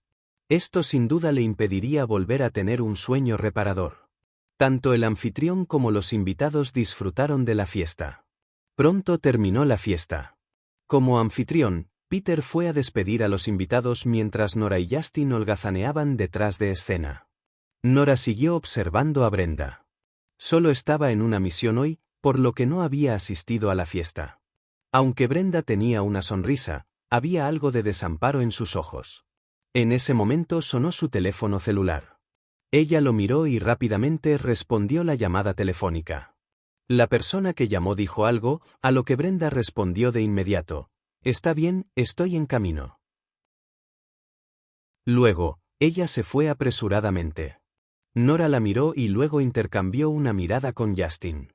Esto sin duda le impediría volver a tener un sueño reparador. Tanto el anfitrión como los invitados disfrutaron de la fiesta. Pronto terminó la fiesta. Como anfitrión, Peter fue a despedir a los invitados mientras Nora y Justin holgazaneaban detrás de escena. Nora siguió observando a Brenda. Solo estaba en una misión hoy, por lo que no había asistido a la fiesta. Aunque Brenda tenía una sonrisa, había algo de desamparo en sus ojos. En ese momento sonó su teléfono celular. Ella lo miró y rápidamente respondió la llamada telefónica. La persona que llamó dijo algo, a lo que Brenda respondió de inmediato. «Está bien, estoy en camino». Luego, ella se fue apresuradamente. Nora la miró y luego intercambió una mirada con Justin.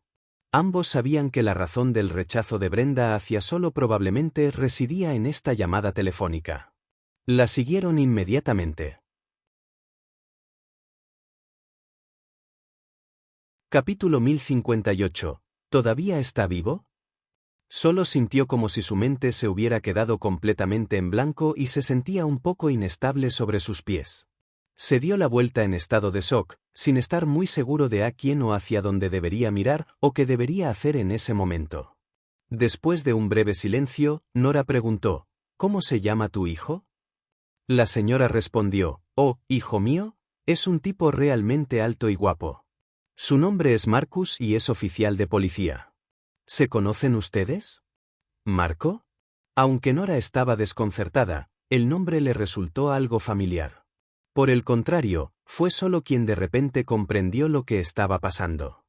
Ambos sabían que la razón del rechazo de Brenda hacia Solo probablemente residía en esta llamada telefónica. La siguieron inmediatamente. Capítulo 1058. ¿Todavía está vivo? Solo sintió como si su mente se hubiera quedado completamente en blanco y se sentía un poco inestable sobre sus pies. Se dio la vuelta en estado de shock, sin estar muy seguro de a quién o hacia dónde debería mirar o qué debería hacer en ese momento. Después de un breve silencio, Nora preguntó, ¿cómo se llama tu hijo? La señora respondió, oh, hijo mío, es un tipo realmente alto y guapo. Su nombre es Marcus y es oficial de policía. ¿Se conocen ustedes? ¿Marco? Aunque Nora estaba desconcertada, el nombre le resultó algo familiar. Por el contrario, fue solo quien de repente comprendió lo que estaba pasando.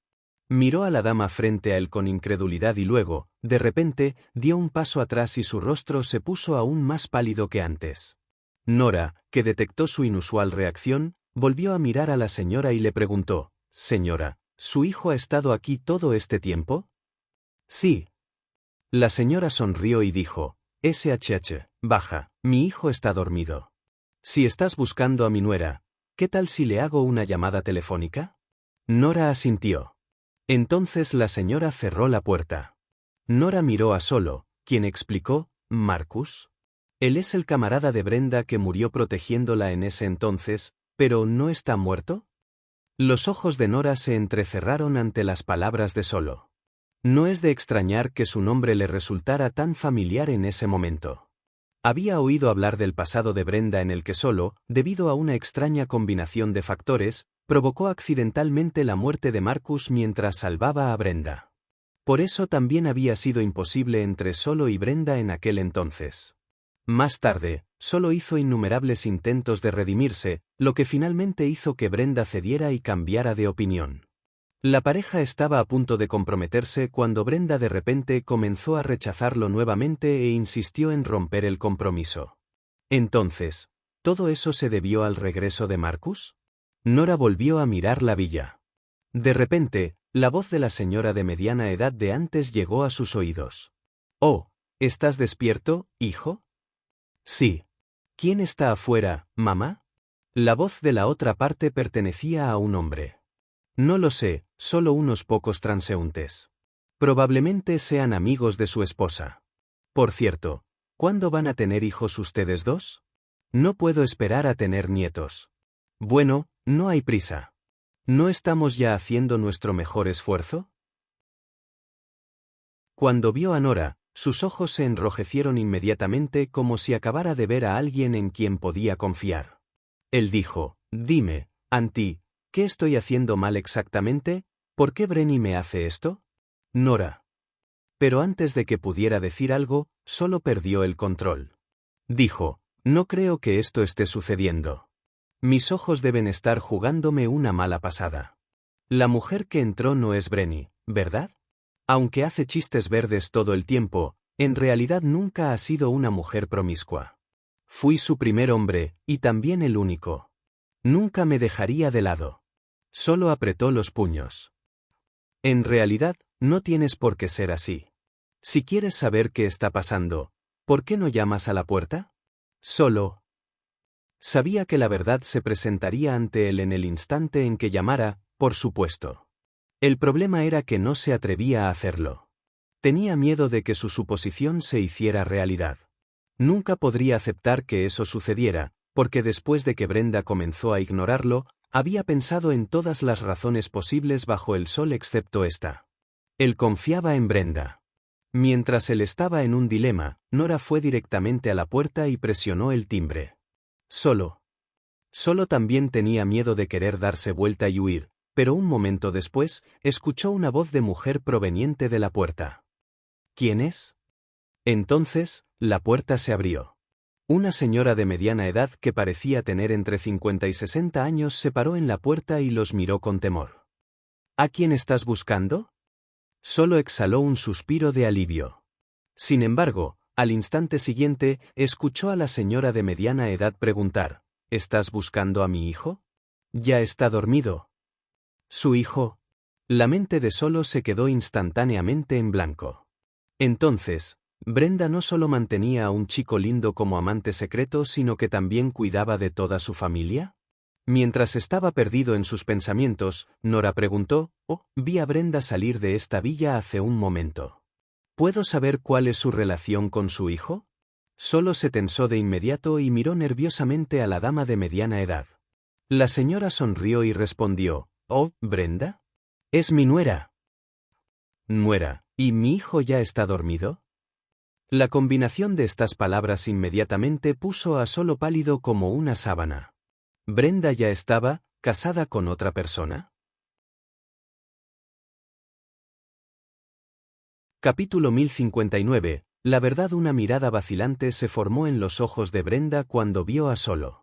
Miró a la dama frente a él con incredulidad y luego, de repente, dio un paso atrás y su rostro se puso aún más pálido que antes. Nora, que detectó su inusual reacción, volvió a mirar a la señora y le preguntó, «Señora, ¿su hijo ha estado aquí todo este tiempo?» «Sí». La señora sonrió y dijo, «SHH, baja, mi hijo está dormido. Si estás buscando a mi nuera, ¿qué tal si le hago una llamada telefónica?» Nora asintió. Entonces la señora cerró la puerta. Nora miró a Solo, quien explicó, «Marcus. Él es el camarada de Brenda que murió protegiéndola en ese entonces, pero ¿no está muerto?» Los ojos de Nora se entrecerraron ante las palabras de Solo. No es de extrañar que su nombre le resultara tan familiar en ese momento. Había oído hablar del pasado de Brenda en el que Solo, debido a una extraña combinación de factores, provocó accidentalmente la muerte de Marcus mientras salvaba a Brenda. Por eso también había sido imposible entre Solo y Brenda en aquel entonces. Más tarde, Solo hizo innumerables intentos de redimirse, lo que finalmente hizo que Brenda cediera y cambiara de opinión. La pareja estaba a punto de comprometerse cuando Brenda de repente comenzó a rechazarlo nuevamente e insistió en romper el compromiso. Entonces, ¿todo eso se debió al regreso de Marcus? Nora volvió a mirar la villa. De repente, la voz de la señora de mediana edad de antes llegó a sus oídos. «Oh, ¿estás despierto, hijo?» «Sí». «¿Quién está afuera, mamá?» La voz de la otra parte pertenecía a un hombre. «No lo sé, solo unos pocos transeúntes. Probablemente sean amigos de su esposa. Por cierto, ¿cuándo van a tener hijos ustedes dos?» «No puedo esperar a tener nietos». «Bueno, no hay prisa. ¿No estamos ya haciendo nuestro mejor esfuerzo?» Cuando vio a Nora, sus ojos se enrojecieron inmediatamente como si acabara de ver a alguien en quien podía confiar. Él dijo, «Dime, Auntie, ¿qué estoy haciendo mal exactamente? ¿Por qué Brenny me hace esto?» «Nora». Pero antes de que pudiera decir algo, solo perdió el control. Dijo, «No creo que esto esté sucediendo. Mis ojos deben estar jugándome una mala pasada. La mujer que entró no es Brenny, ¿verdad? Aunque hace chistes verdes todo el tiempo, en realidad nunca ha sido una mujer promiscua. Fui su primer hombre, y también el único. Nunca me dejaría de lado». Solo apretó los puños. «En realidad, no tienes por qué ser así. Si quieres saber qué está pasando, ¿por qué no llamas a la puerta?» Solo. Sabía que la verdad se presentaría ante él en el instante en que llamara, por supuesto. El problema era que no se atrevía a hacerlo. Tenía miedo de que su suposición se hiciera realidad. Nunca podría aceptar que eso sucediera, porque después de que Brenda comenzó a ignorarlo, había pensado en todas las razones posibles bajo el sol excepto esta. Él confiaba en Brenda. Mientras él estaba en un dilema, Nora fue directamente a la puerta y presionó el timbre. Solo también tenía miedo de querer darse vuelta y huir, pero un momento después, escuchó una voz de mujer proveniente de la puerta. «¿Quién es?» Entonces, la puerta se abrió. Una señora de mediana edad que parecía tener entre 50 y 60 años se paró en la puerta y los miró con temor. «¿A quién estás buscando?» Solo exhaló un suspiro de alivio. Sin embargo, al instante siguiente, escuchó a la señora de mediana edad preguntar, «¿Estás buscando a mi hijo? ¿Ya está dormido?» «¿Su hijo?» La mente de Solo se quedó instantáneamente en blanco. Entonces, Brenda no solo mantenía a un chico lindo como amante secreto, sino que también cuidaba de toda su familia. Mientras estaba perdido en sus pensamientos, Nora preguntó, «Oh, vi a Brenda salir de esta villa hace un momento. ¿Puedo saber cuál es su relación con su hijo?» Solo se tensó de inmediato y miró nerviosamente a la dama de mediana edad. La señora sonrió y respondió, «Oh, Brenda. Es mi nuera». «Nuera, ¿y mi hijo ya está dormido?» La combinación de estas palabras inmediatamente puso a Solo pálido como una sábana. ¿Brenda ya estaba casada con otra persona? Capítulo 1059. La verdad. Una mirada vacilante se formó en los ojos de Brenda cuando vio a Solo.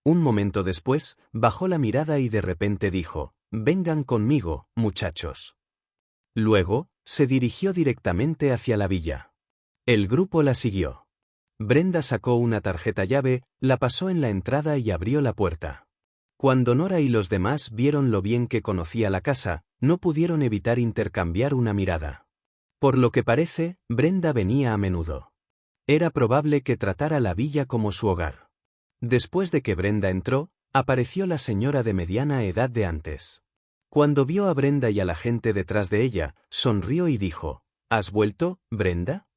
Un momento después, bajó la mirada y de repente dijo, «Vengan conmigo, muchachos». Luego, se dirigió directamente hacia la villa. El grupo la siguió. Brenda sacó una tarjeta llave, la pasó en la entrada y abrió la puerta. Cuando Nora y los demás vieron lo bien que conocía la casa, no pudieron evitar intercambiar una mirada. Por lo que parece, Brenda venía a menudo. Era probable que tratara la villa como su hogar. Después de que Brenda entró, apareció la señora de mediana edad de antes. Cuando vio a Brenda y a la gente detrás de ella, sonrió y dijo, «¿Has vuelto, Brenda?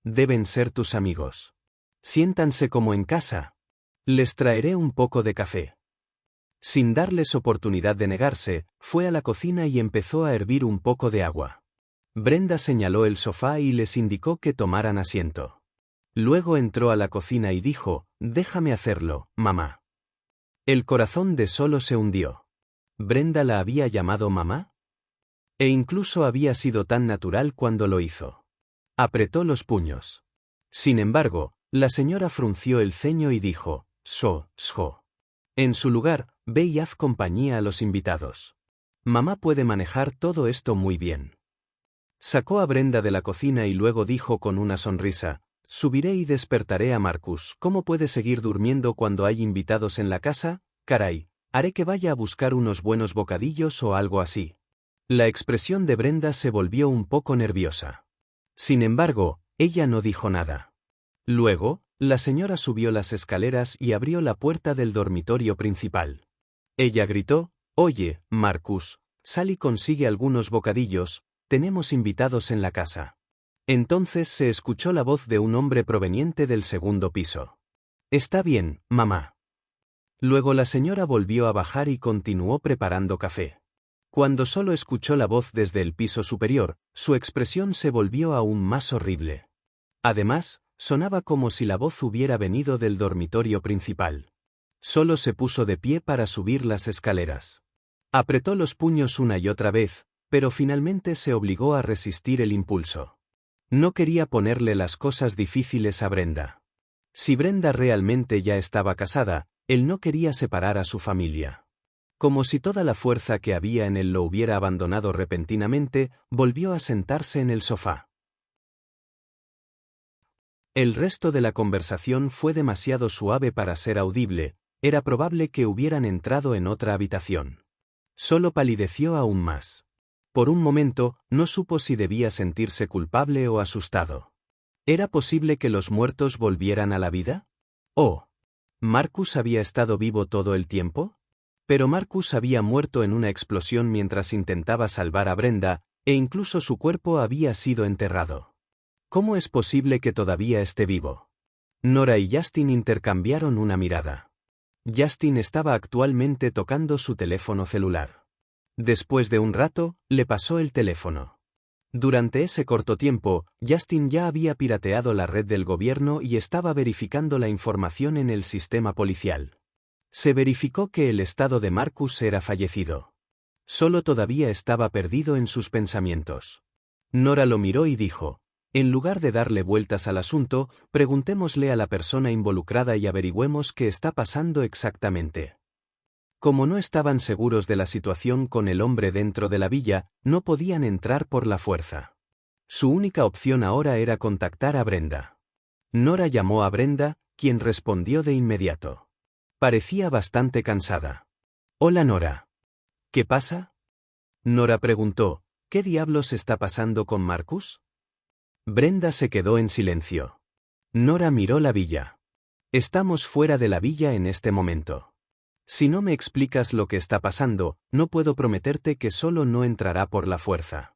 Deben ser tus amigos. Siéntanse como en casa. Les traeré un poco de café». Sin darles oportunidad de negarse, fue a la cocina y empezó a hervir un poco de agua. Brenda señaló el sofá y les indicó que tomaran asiento. Luego entró a la cocina y dijo, «Déjame hacerlo, mamá». El corazón de Solo se hundió. ¿Brenda la había llamado mamá? E incluso había sido tan natural cuando lo hizo. Apretó los puños. Sin embargo, la señora frunció el ceño y dijo, «So. En su lugar, ve y haz compañía a los invitados. Mamá puede manejar todo esto muy bien». Sacó a Brenda de la cocina y luego dijo con una sonrisa, «Subiré y despertaré a Marcus. ¿Cómo puede seguir durmiendo cuando hay invitados en la casa? Caray, haré que vaya a buscar unos buenos bocadillos o algo así». La expresión de Brenda se volvió un poco nerviosa. Sin embargo, ella no dijo nada. Luego, la señora subió las escaleras y abrió la puerta del dormitorio principal. Ella gritó, «Oye, Marcus, sal y consigue algunos bocadillos, tenemos invitados en la casa». Entonces se escuchó la voz de un hombre proveniente del segundo piso. «Está bien, mamá». Luego la señora volvió a bajar y continuó preparando café. Cuando Solo escuchó la voz desde el piso superior, su expresión se volvió aún más horrible. Además, sonaba como si la voz hubiera venido del dormitorio principal. Solo se puso de pie para subir las escaleras. Apretó los puños una y otra vez, pero finalmente se obligó a resistir el impulso. No quería ponerle las cosas difíciles a Brenda. Si Brenda realmente ya estaba casada, él no quería separar a su familia. Como si toda la fuerza que había en él lo hubiera abandonado repentinamente, volvió a sentarse en el sofá. El resto de la conversación fue demasiado suave para ser audible, era probable que hubieran entrado en otra habitación. Solo palideció aún más. Por un momento, no supo si debía sentirse culpable o asustado. ¿Era posible que los muertos volvieran a la vida? ¿Oh! ¿Marcus había estado vivo todo el tiempo? Pero Marcus había muerto en una explosión mientras intentaba salvar a Brenda, e incluso su cuerpo había sido enterrado. ¿Cómo es posible que todavía esté vivo? Nora y Justin intercambiaron una mirada. Justin estaba actualmente tocando su teléfono celular. Después de un rato, le pasó el teléfono. Durante ese corto tiempo, Justin ya había pirateado la red del gobierno y estaba verificando la información en el sistema policial. Se verificó que el estado de Marcus era fallecido. Solo todavía estaba perdido en sus pensamientos. Nora lo miró y dijo, «En lugar de darle vueltas al asunto, preguntémosle a la persona involucrada y averigüemos qué está pasando exactamente». Como no estaban seguros de la situación con el hombre dentro de la villa, no podían entrar por la fuerza. Su única opción ahora era contactar a Brenda. Nora llamó a Brenda, quien respondió de inmediato. Parecía bastante cansada. «Hola Nora. ¿Qué pasa?» Nora preguntó, «¿Qué diablos está pasando con Marcus?» Brenda se quedó en silencio. Nora miró la villa. «Estamos fuera de la villa en este momento. Si no me explicas lo que está pasando, no puedo prometerte que Solo no entrará por la fuerza».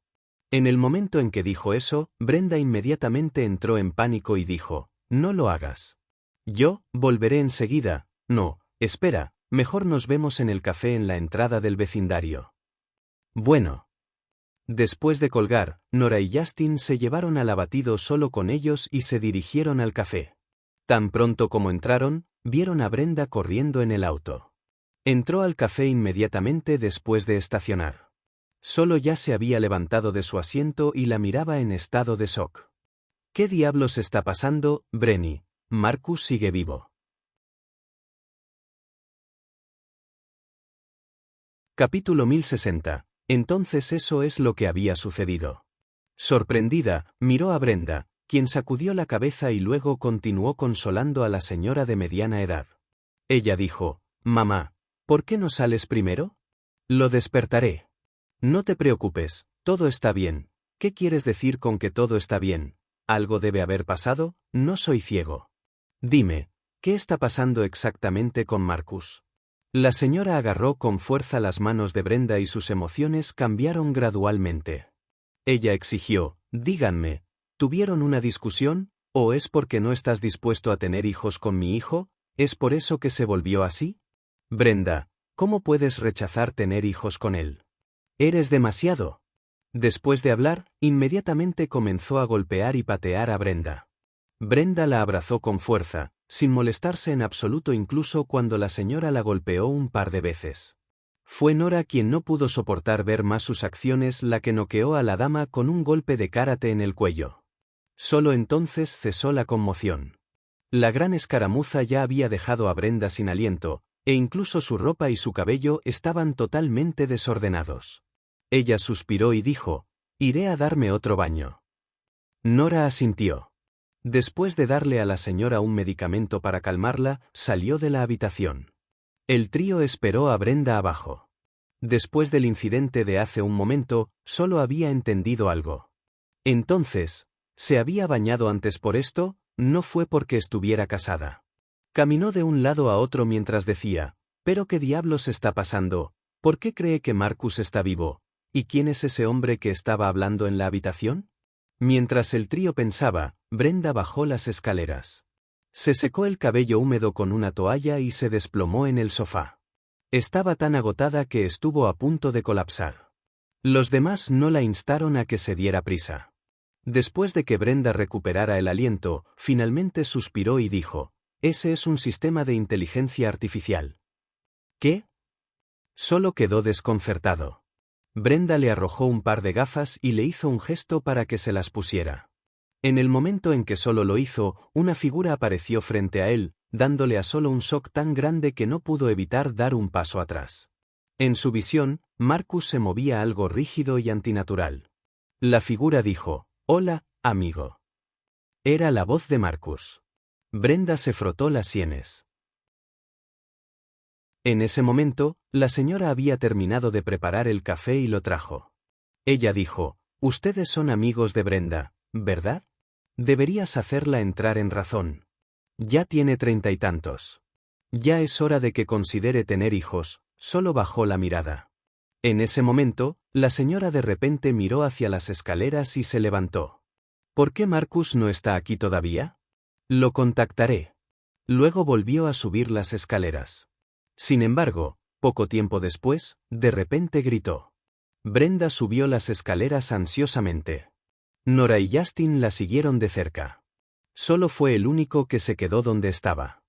En el momento en que dijo eso, Brenda inmediatamente entró en pánico y dijo, «No lo hagas. Yo volveré enseguida». «No, espera, Mejor nos vemos en el café en la entrada del vecindario. Bueno. Después de colgar, Nora y Justin se llevaron al abatido solo con ellos y se dirigieron al café. Tan pronto como entraron, vieron a Brenda corriendo en el auto. Entró al café inmediatamente después de estacionar. Solo ya se había levantado de su asiento y la miraba en estado de shock. ¿Qué diablos está pasando, Brenny? Marcus sigue vivo. Capítulo 1060. Entonces eso es lo que había sucedido. Sorprendida, miró a Brenda, quien sacudió la cabeza y luego continuó consolando a la señora de mediana edad. Ella dijo, «Mamá, ¿por qué no sales primero? Lo despertaré. No te preocupes, todo está bien. ¿Qué quieres decir con que todo está bien? ¿Algo debe haber pasado? No soy ciego. Dime, ¿qué está pasando exactamente con Marcus?» La señora agarró con fuerza las manos de Brenda y sus emociones cambiaron gradualmente. Ella exigió, «Díganme, ¿tuvieron una discusión? ¿O es porque no estás dispuesto a tener hijos con mi hijo? ¿Es por eso que se volvió así? Brenda, ¿cómo puedes rechazar tener hijos con él? Eres demasiado». Después de hablar, inmediatamente comenzó a golpear y patear a Brenda. Brenda la abrazó con fuerza, sin molestarse en absoluto incluso cuando la señora la golpeó un par de veces. Fue Nora quien no pudo soportar ver más sus acciones la que noqueó a la dama con un golpe de karate en el cuello. Solo entonces cesó la conmoción. La gran escaramuza ya había dejado a Brenda sin aliento, e incluso su ropa y su cabello estaban totalmente desordenados. Ella suspiró y dijo, «Iré a darme otro baño». Nora asintió. Después de darle a la señora un medicamento para calmarla, salió de la habitación. El trío esperó a Brenda abajo. Después del incidente de hace un momento, solo había entendido algo. Entonces, ¿se había bañado antes por esto? No fue porque estuviera casada. Caminó de un lado a otro mientras decía, «¿Pero qué diablos está pasando? ¿Por qué cree que Marcus está vivo? ¿Y quién es ese hombre que estaba hablando en la habitación?» Mientras el trío pensaba, Brenda bajó las escaleras. Se secó el cabello húmedo con una toalla y se desplomó en el sofá. Estaba tan agotada que estuvo a punto de colapsar. Los demás no la instaron a que se diera prisa. Después de que Brenda recuperara el aliento, finalmente suspiró y dijo, «Ese es un sistema de inteligencia artificial». ¿Qué? Solo quedó desconcertado. Brenda le arrojó un par de gafas y le hizo un gesto para que se las pusiera. En el momento en que solo lo hizo, una figura apareció frente a él, dándole a solo un shock tan grande que no pudo evitar dar un paso atrás. En su visión, Marcus se movía algo rígido y antinatural. La figura dijo, «Hola, amigo». Era la voz de Marcus. Brenda se frotó las sienes. En ese momento, la señora había terminado de preparar el café y lo trajo. Ella dijo, «Ustedes son amigos de Brenda, ¿verdad? Deberías hacerla entrar en razón. Ya tiene 30 y tantos. Ya es hora de que considere tener hijos». Solo bajó la mirada. En ese momento, la señora de repente miró hacia las escaleras y se levantó. «¿Por qué Marcus no está aquí todavía? Lo contactaré». Luego volvió a subir las escaleras. Sin embargo, poco tiempo después, de repente gritó. Brenda subió las escaleras ansiosamente. Nora y Justin la siguieron de cerca. Solo fue el único que se quedó donde estaba.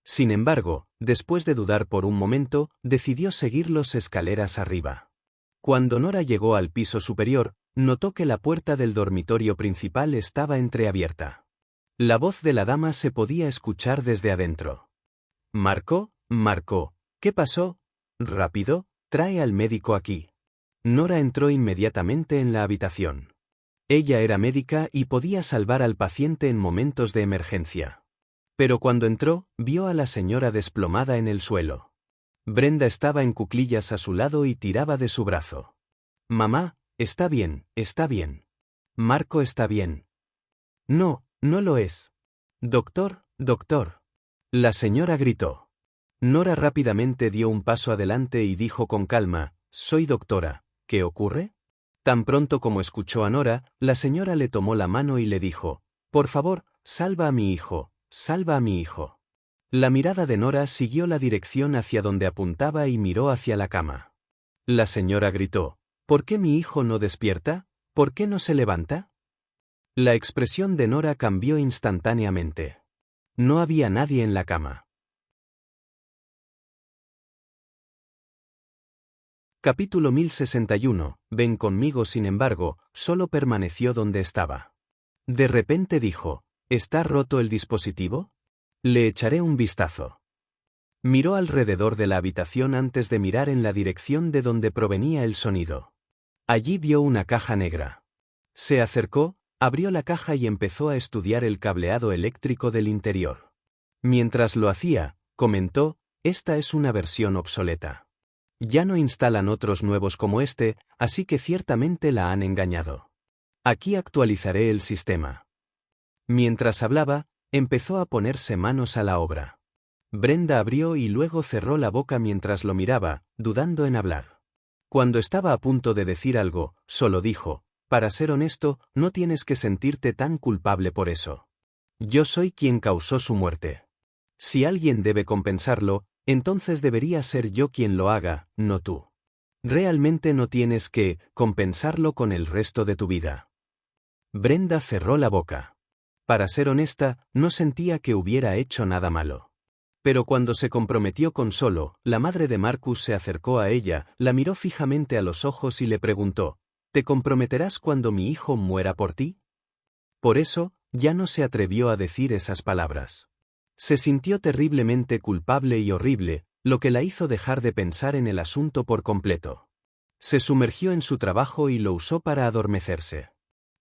Sin embargo, después de dudar por un momento, decidió seguirlos escaleras arriba. Cuando Nora llegó al piso superior, notó que la puerta del dormitorio principal estaba entreabierta. La voz de la dama se podía escuchar desde adentro. «Marco, Marco, ¿qué pasó? Rápido, trae al médico aquí». Nora entró inmediatamente en la habitación. Ella era médica y podía salvar al paciente en momentos de emergencia. Pero cuando entró, vio a la señora desplomada en el suelo. Brenda estaba en cuclillas a su lado y tiraba de su brazo. «Mamá, está bien, está bien. Marco está bien». «No, no lo es. Doctor, doctor». La señora gritó. Nora rápidamente dio un paso adelante y dijo con calma, «Soy doctora, ¿qué ocurre?» Tan pronto como escuchó a Nora, la señora le tomó la mano y le dijo, «Por favor, salva a mi hijo, salva a mi hijo». La mirada de Nora siguió la dirección hacia donde apuntaba y miró hacia la cama. La señora gritó, ¿por qué mi hijo no despierta? ¿Por qué no se levanta? La expresión de Nora cambió instantáneamente. No había nadie en la cama. Capítulo 1061. Ven conmigo. Sin embargo, solo permaneció donde estaba. De repente dijo, ¿está roto el dispositivo? Le echaré un vistazo. Miró alrededor de la habitación antes de mirar en la dirección de donde provenía el sonido. Allí vio una caja negra. Se acercó, abrió la caja y empezó a estudiar el cableado eléctrico del interior. Mientras lo hacía, comentó, esta es una versión obsoleta. Ya no instalan otros nuevos como este, así que ciertamente la han engañado. Aquí actualizaré el sistema. Mientras hablaba, empezó a ponerse manos a la obra. Brenda abrió y luego cerró la boca mientras lo miraba, dudando en hablar. Cuando estaba a punto de decir algo, solo dijo, para ser honesto, no tienes que sentirte tan culpable por eso. Yo soy quien causó su muerte. Si alguien debe compensarlo, entonces debería ser yo quien lo haga, no tú. Realmente no tienes que compensarlo con el resto de tu vida. Brenda cerró la boca. Para ser honesta, no sentía que hubiera hecho nada malo. Pero cuando se comprometió con Solo, la madre de Marcus se acercó a ella, la miró fijamente a los ojos y le preguntó, ¿te comprometerás cuando mi hijo muera por ti? Por eso, ya no se atrevió a decir esas palabras. Se sintió terriblemente culpable y horrible, lo que la hizo dejar de pensar en el asunto por completo. Se sumergió en su trabajo y lo usó para adormecerse.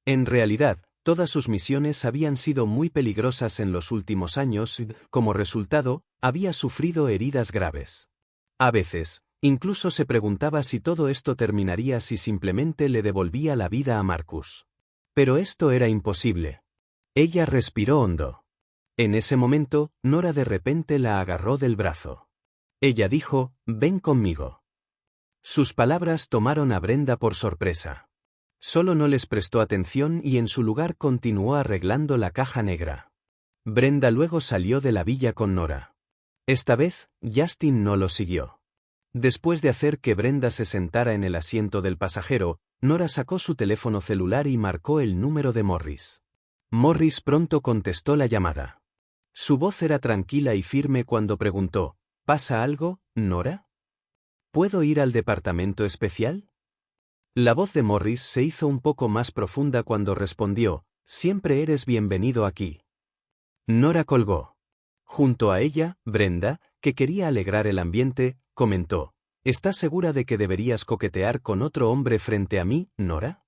En realidad, todas sus misiones habían sido muy peligrosas en los últimos años y, como resultado, había sufrido heridas graves. A veces, incluso se preguntaba si todo esto terminaría si simplemente le devolvía la vida a Marcus. Pero esto era imposible. Ella respiró hondo. En ese momento, Nora de repente la agarró del brazo. Ella dijo, ven conmigo. Sus palabras tomaron a Brenda por sorpresa. Solo no les prestó atención y en su lugar continuó arreglando la caja negra. Brenda luego salió de la villa con Nora. Esta vez, Justin no lo siguió. Después de hacer que Brenda se sentara en el asiento del pasajero, Nora sacó su teléfono celular y marcó el número de Morris. Morris pronto contestó la llamada. Su voz era tranquila y firme cuando preguntó, ¿pasa algo, Nora? ¿Puedo ir al departamento especial? La voz de Morris se hizo un poco más profunda cuando respondió, siempre eres bienvenido aquí. Nora colgó. Junto a ella, Brenda, que quería alegrar el ambiente, comentó, ¿estás segura de que deberías coquetear con otro hombre frente a mí, Nora?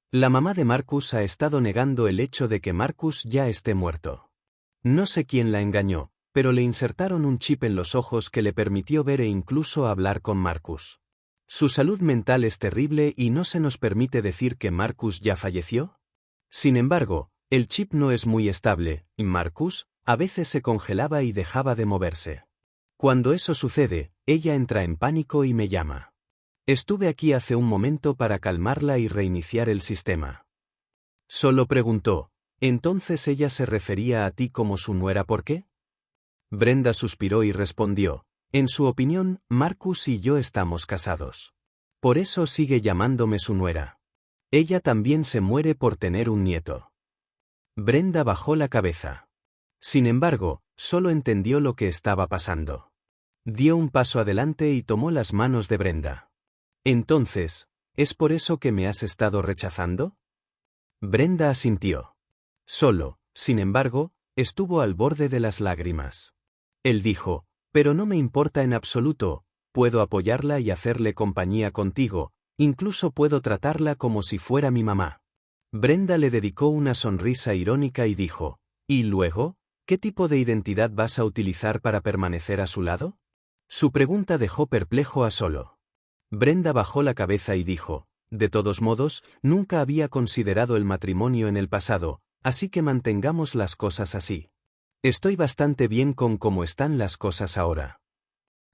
La mamá de Marcus ha estado negando el hecho de que Marcus ya esté muerto. No sé quién la engañó, pero le insertaron un chip en los ojos que le permitió ver e incluso hablar con Marcus. Su salud mental es terrible y no se nos permite decir que Marcus ya falleció. Sin embargo, el chip no es muy estable, y Marcus, a veces se congelaba y dejaba de moverse. Cuando eso sucede, ella entra en pánico y me llama. Estuve aquí hace un momento para calmarla y reiniciar el sistema. Solo preguntó, ¿entonces ella se refería a ti como su nuera por qué? Brenda suspiró y respondió, en su opinión, Marcus y yo estamos casados. Por eso sigue llamándome su nuera. Ella también se muere por tener un nieto. Brenda bajó la cabeza. Sin embargo, solo entendió lo que estaba pasando. Dio un paso adelante y tomó las manos de Brenda. Entonces, ¿es por eso que me has estado rechazando? Brenda asintió. Solo, sin embargo, estuvo al borde de las lágrimas. Él dijo, pero no me importa en absoluto, puedo apoyarla y hacerle compañía contigo, incluso puedo tratarla como si fuera mi mamá. Brenda le dedicó una sonrisa irónica y dijo, ¿y luego? ¿Qué tipo de identidad vas a utilizar para permanecer a su lado? Su pregunta dejó perplejo a Solo. Brenda bajó la cabeza y dijo, de todos modos, nunca había considerado el matrimonio en el pasado, así que mantengamos las cosas así. Estoy bastante bien con cómo están las cosas ahora.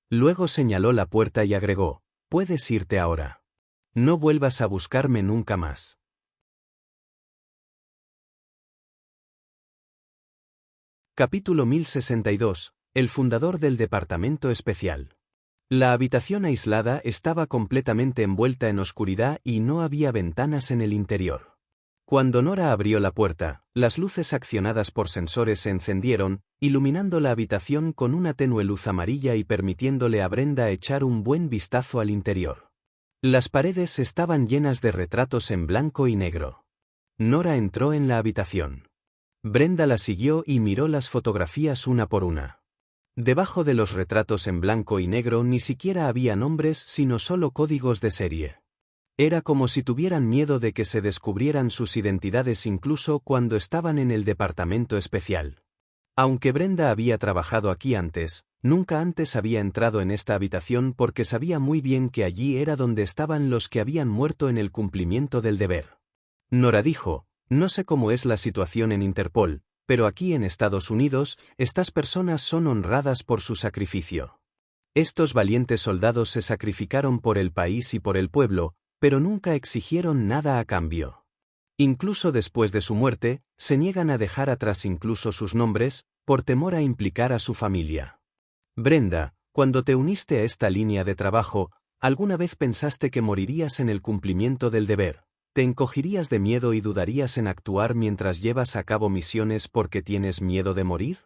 Luego señaló la puerta y agregó, puedes irte ahora. No vuelvas a buscarme nunca más. Capítulo 1062. El fundador del Departamento Especial. La habitación aislada estaba completamente envuelta en oscuridad y no había ventanas en el interior. Cuando Nora abrió la puerta, las luces accionadas por sensores se encendieron, iluminando la habitación con una tenue luz amarilla y permitiéndole a Brenda echar un buen vistazo al interior. Las paredes estaban llenas de retratos en blanco y negro. Nora entró en la habitación. Brenda la siguió y miró las fotografías una por una. Debajo de los retratos en blanco y negro ni siquiera había nombres sino solo códigos de serie. Era como si tuvieran miedo de que se descubrieran sus identidades incluso cuando estaban en el departamento especial. Aunque Brenda había trabajado aquí antes, nunca antes había entrado en esta habitación porque sabía muy bien que allí era donde estaban los que habían muerto en el cumplimiento del deber. Nora dijo, no sé cómo es la situación en Interpol, pero aquí en Estados Unidos, estas personas son honradas por su sacrificio. Estos valientes soldados se sacrificaron por el país y por el pueblo, pero nunca exigieron nada a cambio. Incluso después de su muerte, se niegan a dejar atrás incluso sus nombres, por temor a implicar a su familia. Brenda, cuando te uniste a esta línea de trabajo, ¿alguna vez pensaste que morirías en el cumplimiento del deber? ¿Te encogirías de miedo y dudarías en actuar mientras llevas a cabo misiones porque tienes miedo de morir?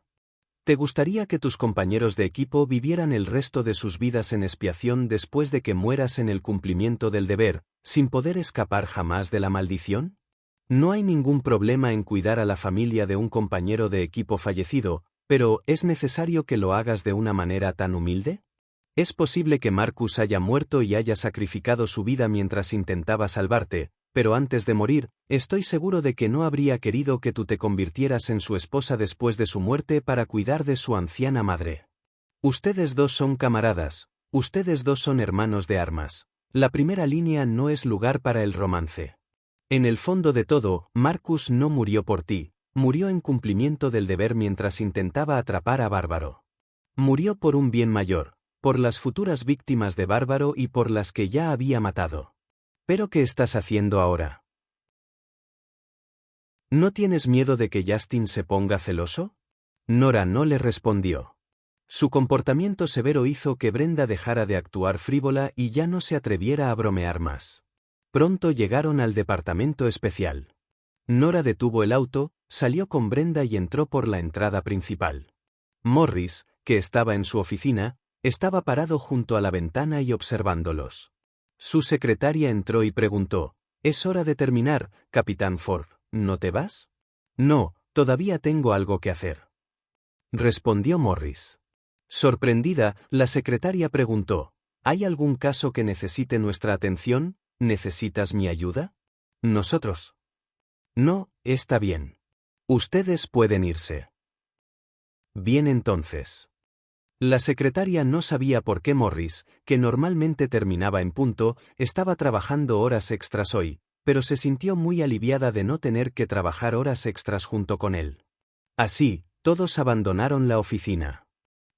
¿Te gustaría que tus compañeros de equipo vivieran el resto de sus vidas en expiación después de que mueras en el cumplimiento del deber, sin poder escapar jamás de la maldición? No hay ningún problema en cuidar a la familia de un compañero de equipo fallecido, pero ¿es necesario que lo hagas de una manera tan humilde? Es posible que Marcus haya muerto y haya sacrificado su vida mientras intentaba salvarte, pero antes de morir, estoy seguro de que no habría querido que tú te convirtieras en su esposa después de su muerte para cuidar de su anciana madre. Ustedes dos son camaradas, ustedes dos son hermanos de armas. La primera línea no es lugar para el romance. En el fondo de todo, Marcus no murió por ti, murió en cumplimiento del deber mientras intentaba atrapar a Bárbaro. Murió por un bien mayor, por las futuras víctimas de Bárbaro y por las que ya había matado. ¿Pero qué estás haciendo ahora? ¿No tienes miedo de que Justin se ponga celoso? Nora no le respondió. Su comportamiento severo hizo que Brenda dejara de actuar frívola y ya no se atreviera a bromear más. Pronto llegaron al departamento especial. Nora detuvo el auto, salió con Brenda y entró por la entrada principal. Morris, que estaba en su oficina, estaba parado junto a la ventana y observándolos. Su secretaria entró y preguntó, «Es hora de terminar, Capitán Ford, ¿no te vas?» «No, todavía tengo algo que hacer», respondió Morris. Sorprendida, la secretaria preguntó, «¿Hay algún caso que necesite nuestra atención? ¿Necesitas mi ayuda?» «Nosotros». «No, está bien. Ustedes pueden irse». «Bien entonces». La secretaria no sabía por qué Morris, que normalmente terminaba en punto, estaba trabajando horas extras hoy, pero se sintió muy aliviada de no tener que trabajar horas extras junto con él. Así, todos abandonaron la oficina.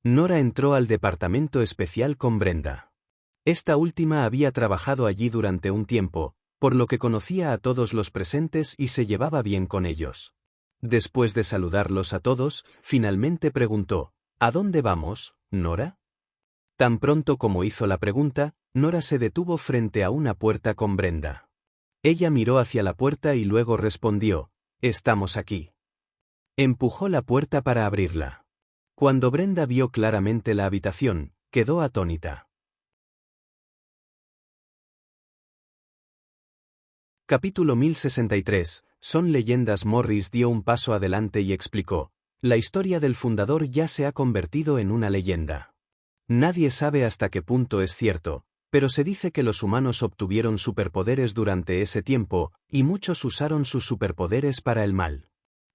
Nora entró al departamento especial con Brenda. Esta última había trabajado allí durante un tiempo, por lo que conocía a todos los presentes y se llevaba bien con ellos. Después de saludarlos a todos, finalmente preguntó, «¿A dónde vamos, Nora?» Tan pronto como hizo la pregunta, Nora se detuvo frente a una puerta con Brenda. Ella miró hacia la puerta y luego respondió, «Estamos aquí». Empujó la puerta para abrirla. Cuando Brenda vio claramente la habitación, quedó atónita. Capítulo 1063. Son leyendas. Morris dio un paso adelante y explicó, «La historia del fundador ya se ha convertido en una leyenda. Nadie sabe hasta qué punto es cierto, pero se dice que los humanos obtuvieron superpoderes durante ese tiempo, y muchos usaron sus superpoderes para el mal.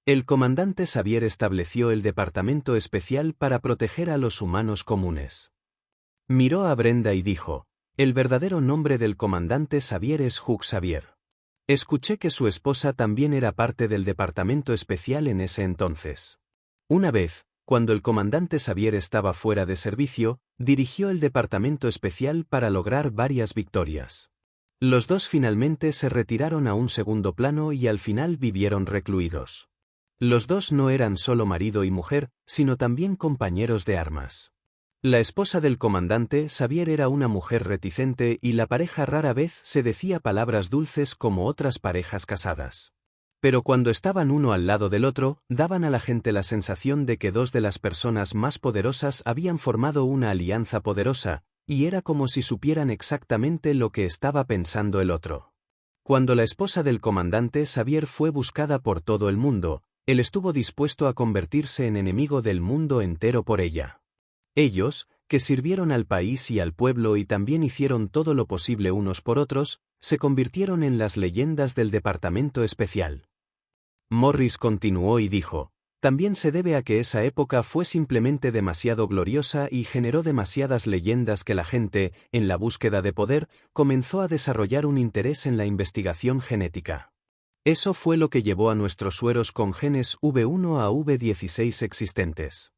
El comandante Xavier estableció el departamento especial para proteger a los humanos comunes». Miró a Brenda y dijo, «El verdadero nombre del comandante Xavier es Hugh Xavier. Escuché que su esposa también era parte del departamento especial en ese entonces. Una vez, cuando el comandante Xavier estaba fuera de servicio, dirigió el departamento especial para lograr varias victorias. Los dos finalmente se retiraron a un segundo plano y al final vivieron recluidos. Los dos no eran solo marido y mujer, sino también compañeros de armas. La esposa del comandante Xavier era una mujer reticente y la pareja rara vez se decía palabras dulces como otras parejas casadas. Pero cuando estaban uno al lado del otro, daban a la gente la sensación de que dos de las personas más poderosas habían formado una alianza poderosa, y era como si supieran exactamente lo que estaba pensando el otro. Cuando la esposa del comandante Xavier fue buscada por todo el mundo, él estuvo dispuesto a convertirse en enemigo del mundo entero por ella. Ellos, que sirvieron al país y al pueblo y también hicieron todo lo posible unos por otros, se convirtieron en las leyendas del Departamento Especial. Morris continuó y dijo, también se debe a que esa época fue simplemente demasiado gloriosa y generó demasiadas leyendas que la gente, en la búsqueda de poder, comenzó a desarrollar un interés en la investigación genética. Eso fue lo que llevó a nuestros sueros con genes V1 a V16 existentes.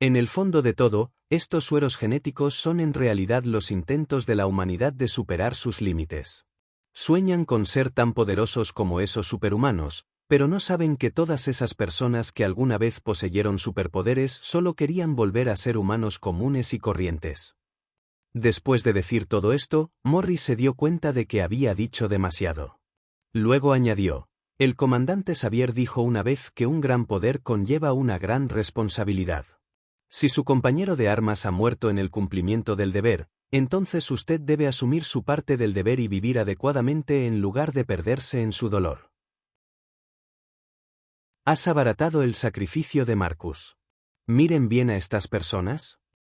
En el fondo de todo, estos sueros genéticos son en realidad los intentos de la humanidad de superar sus límites. Sueñan con ser tan poderosos como esos superhumanos, pero no saben que todas esas personas que alguna vez poseyeron superpoderes solo querían volver a ser humanos comunes y corrientes. Después de decir todo esto, Morris se dio cuenta de que había dicho demasiado. Luego añadió, el comandante Xavier dijo una vez que un gran poder conlleva una gran responsabilidad. Si su compañero de armas ha muerto en el cumplimiento del deber, entonces usted debe asumir su parte del deber y vivir adecuadamente en lugar de perderse en su dolor. Has abaratado el sacrificio de Marcus. Miren bien a estas personas.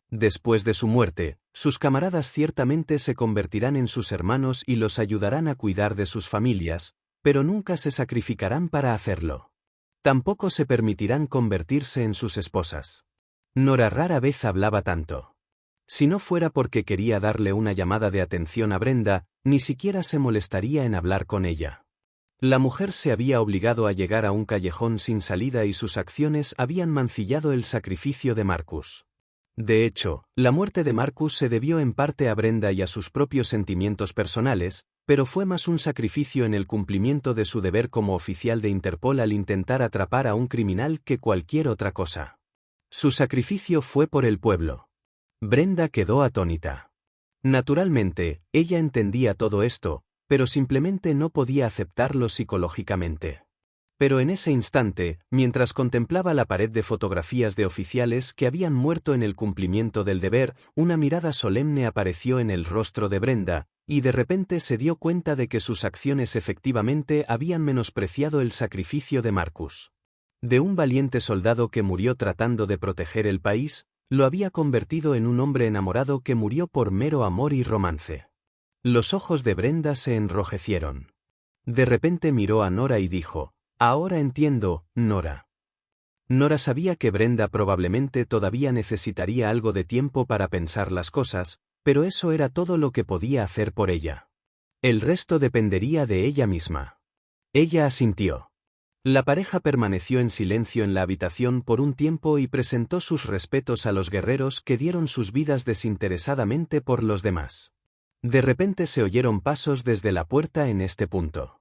Después de su muerte, sus camaradas ciertamente se convertirán en sus hermanos y los ayudarán a cuidar de sus familias, pero nunca se sacrificarán para hacerlo. Tampoco se permitirán convertirse en sus esposas. Nora rara vez hablaba tanto. Si no fuera porque quería darle una llamada de atención a Brenda, ni siquiera se molestaría en hablar con ella. La mujer se había obligado a llegar a un callejón sin salida y sus acciones habían mancillado el sacrificio de Marcus. De hecho, la muerte de Marcus se debió en parte a Brenda y a sus propios sentimientos personales, pero fue más un sacrificio en el cumplimiento de su deber como oficial de Interpol al intentar atrapar a un criminal que cualquier otra cosa. Su sacrificio fue por el pueblo. Brenda quedó atónita. Naturalmente, ella entendía todo esto, pero simplemente no podía aceptarlo psicológicamente. Pero en ese instante, mientras contemplaba la pared de fotografías de oficiales que habían muerto en el cumplimiento del deber, una mirada solemne apareció en el rostro de Brenda, y de repente se dio cuenta de que sus acciones efectivamente habían menospreciado el sacrificio de Marcus. De un valiente soldado que murió tratando de proteger el país, lo había convertido en un hombre enamorado que murió por mero amor y romance. Los ojos de Brenda se enrojecieron. De repente miró a Nora y dijo, ahora entiendo, Nora. Nora sabía que Brenda probablemente todavía necesitaría algo de tiempo para pensar las cosas, pero eso era todo lo que podía hacer por ella. El resto dependería de ella misma. Ella asintió. La pareja permaneció en silencio en la habitación por un tiempo y presentó sus respetos a los guerreros que dieron sus vidas desinteresadamente por los demás. De repente se oyeron pasos desde la puerta en este punto.